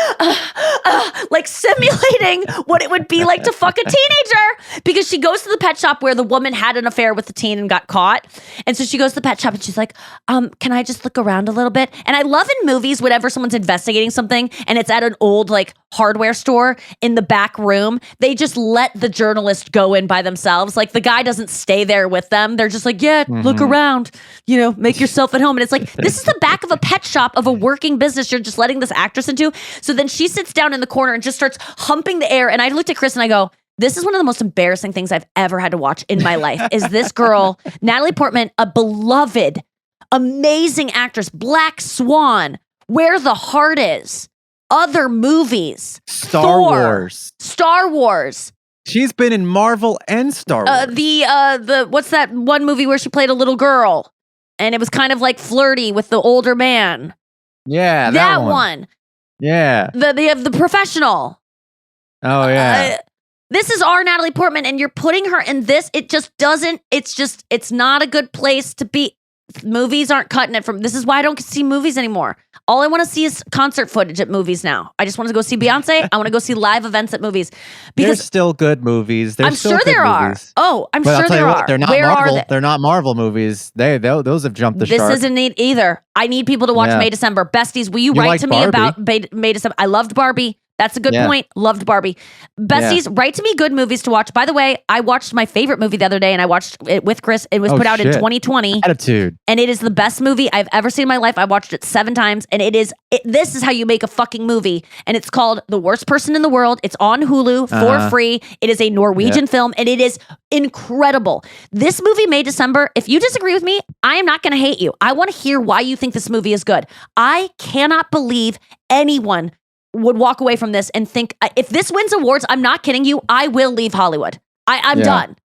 simulating what it would be like to fuck a teenager because she goes to the pet shop where the woman had an affair with the teen and got caught. And so she goes to the pet shop and she's like, can I just look around a little bit? And I love in movies whenever someone's investigating something and it's at an old like hardware store in the back room, they just let the journalist go in by themselves. Like the guy doesn't stay there with them. They're just like, look around, you know, make yourself at home. And it's like, this is the back of a pet shop of a working business you're just letting this actress into. So then she sits down in the corner and just starts humping the air. And I looked at Chris and I go, this is one of the most embarrassing things I've ever had to watch in my life is this girl, Natalie Portman, a beloved, amazing actress, Black Swan, Where the Heart Is, other movies, Star Wars. She's been in Marvel and Star Wars. The what's that one movie where she played a little girl and it was kind of like flirty with the older man? Yeah, that one. Yeah. The Professional. Oh yeah. This is our Natalie Portman, and you're putting her in this. It just doesn't. It's not a good place to be. Movies aren't cutting it from. This is why I don't see movies anymore. All I want to see is concert footage at movies now. I just want to go see Beyonce. I want to go see live events at movies. Because there's still good movies. I'm sure there are. Oh, I'm sure there are. They're not Marvel. They're not Marvel movies. Those have jumped the shark. This isn't it either. I need people to watch May December. Besties, will you write to me about May December? I loved Barbie. That's a good point. Loved Barbie. Besties, write to me good movies to watch. By the way, I watched my favorite movie the other day and I watched it with Chris. It was put out in 2020. Attitude. And it is the best movie I've ever seen in my life. I watched it 7 times and this is how you make a fucking movie. And it's called The Worst Person in the World. It's on Hulu for free. It is a Norwegian film and it is incredible. This movie, May December, if you disagree with me, I am not going to hate you. I want to hear why you think this movie is good. I cannot believe anyone would walk away from this and think, if this wins awards, I'm not kidding you, I will leave Hollywood. I'm done.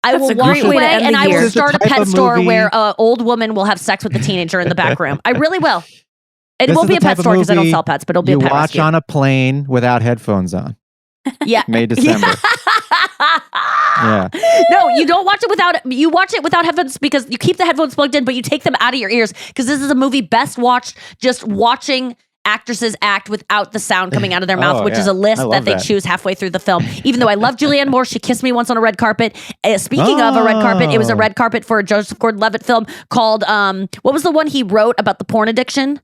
I will walk away and I will start a pet store where an old woman will have sex with the teenager in the back room. I really will. It won't be a pet store because I don't sell pets, but it'll be a pet rescue. You watch rescue. on a plane without headphones on. Yeah. May, December. Yeah. No, you don't watch it you watch it without headphones because you keep the headphones plugged in, but you take them out of your ears because this is a movie best watched just watching actresses act without the sound coming out of their mouth, which is a list that they choose halfway through the film. Even though I love Julianne Moore, she kissed me once on a red carpet. Speaking of a red carpet, it was a red carpet for a Joseph Gordon-Levitt film called, what was the one he wrote about the porn addiction?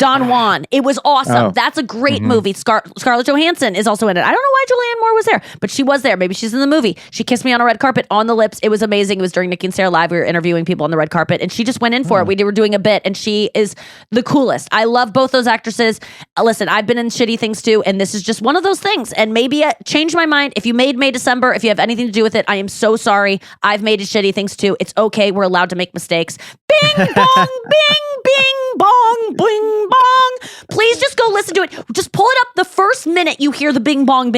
Don Juan. It was awesome. That's a great movie. Scarlett Johansson is also in it. I don't know why Julianne Moore was there, but she was there. Maybe she's in the movie. She kissed me on a red carpet on the lips. It was amazing. It was during Nikki and Sarah Live. We were interviewing people on the red carpet, and she just went in for it. We were doing a bit, and she is the coolest. I love both those actresses. Listen, I've been in shitty things too, and this is just one of those things. And maybe it changed my mind. If you made May December, if you have anything to do with it, I am so sorry. I've made shitty things too. It's okay. We're allowed to make mistakes. Bing, bong, bing, bing, bong, bing, bong. Please just go listen to it. Just pull it up the first minute you hear the bing bong,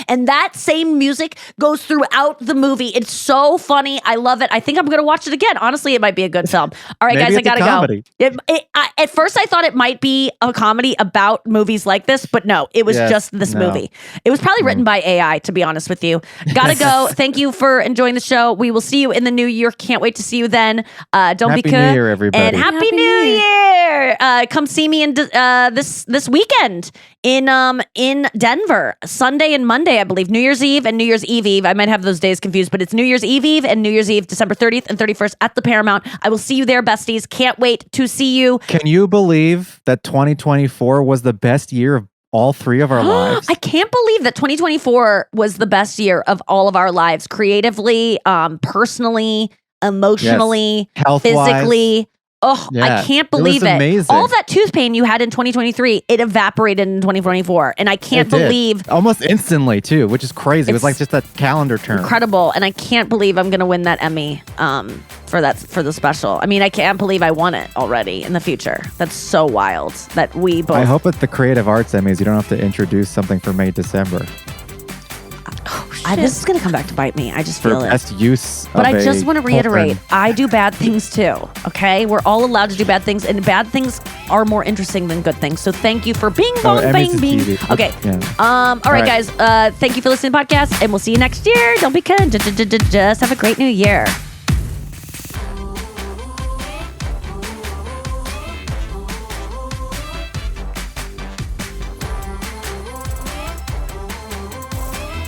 and that same music goes throughout the movie. It's so funny. I love it. I think I'm going to watch it again. Honestly, it might be a good film. All right, guys, I got to go. At first, I thought it might be a comedy about movies like this, but no, it was just this movie. It was probably written by AI, to be honest with you. Gotta go. Thank you for enjoying the show. We will see you in the new year. Can't wait to see you then. Don't be Happy New Year, everybody. And Happy New Year. Come see me in this weekend in Denver, Sunday and Monday, I believe. New Year's Eve and New Year's Eve. I might have those days confused, but it's New Year's Eve and New Year's Eve, December 30th and 31st at the Paramount. I will see you there, besties. Can't wait to see you. Can you believe that 2024 was the best year of all three of our lives? I can't believe that 2024 was the best year of all of our lives, creatively, personally, emotionally, health-wise. Physically. Oh, I can't believe it. Amazing. All that tooth pain you had in 2023, it evaporated in 2024. And I can't believe. Almost instantly, too, which is crazy. It was like just a calendar term. Incredible. And I can't believe I'm going to win that Emmy for the special. I mean, I can't believe I won it already in the future. That's so wild that we both. I hope at the Creative Arts Emmys, you don't have to introduce something for May, December. This is going to come back to bite me. I just feel it. Best use but I just want to reiterate, I do bad things too. Okay? We're all allowed to do bad things, and bad things are more interesting than good things. So thank you for bing, bong, bang, bing. Okay. Yeah. All right, guys. Thank you for listening to the podcast, and we'll see you next year. Don't be kind. Just have a great new year.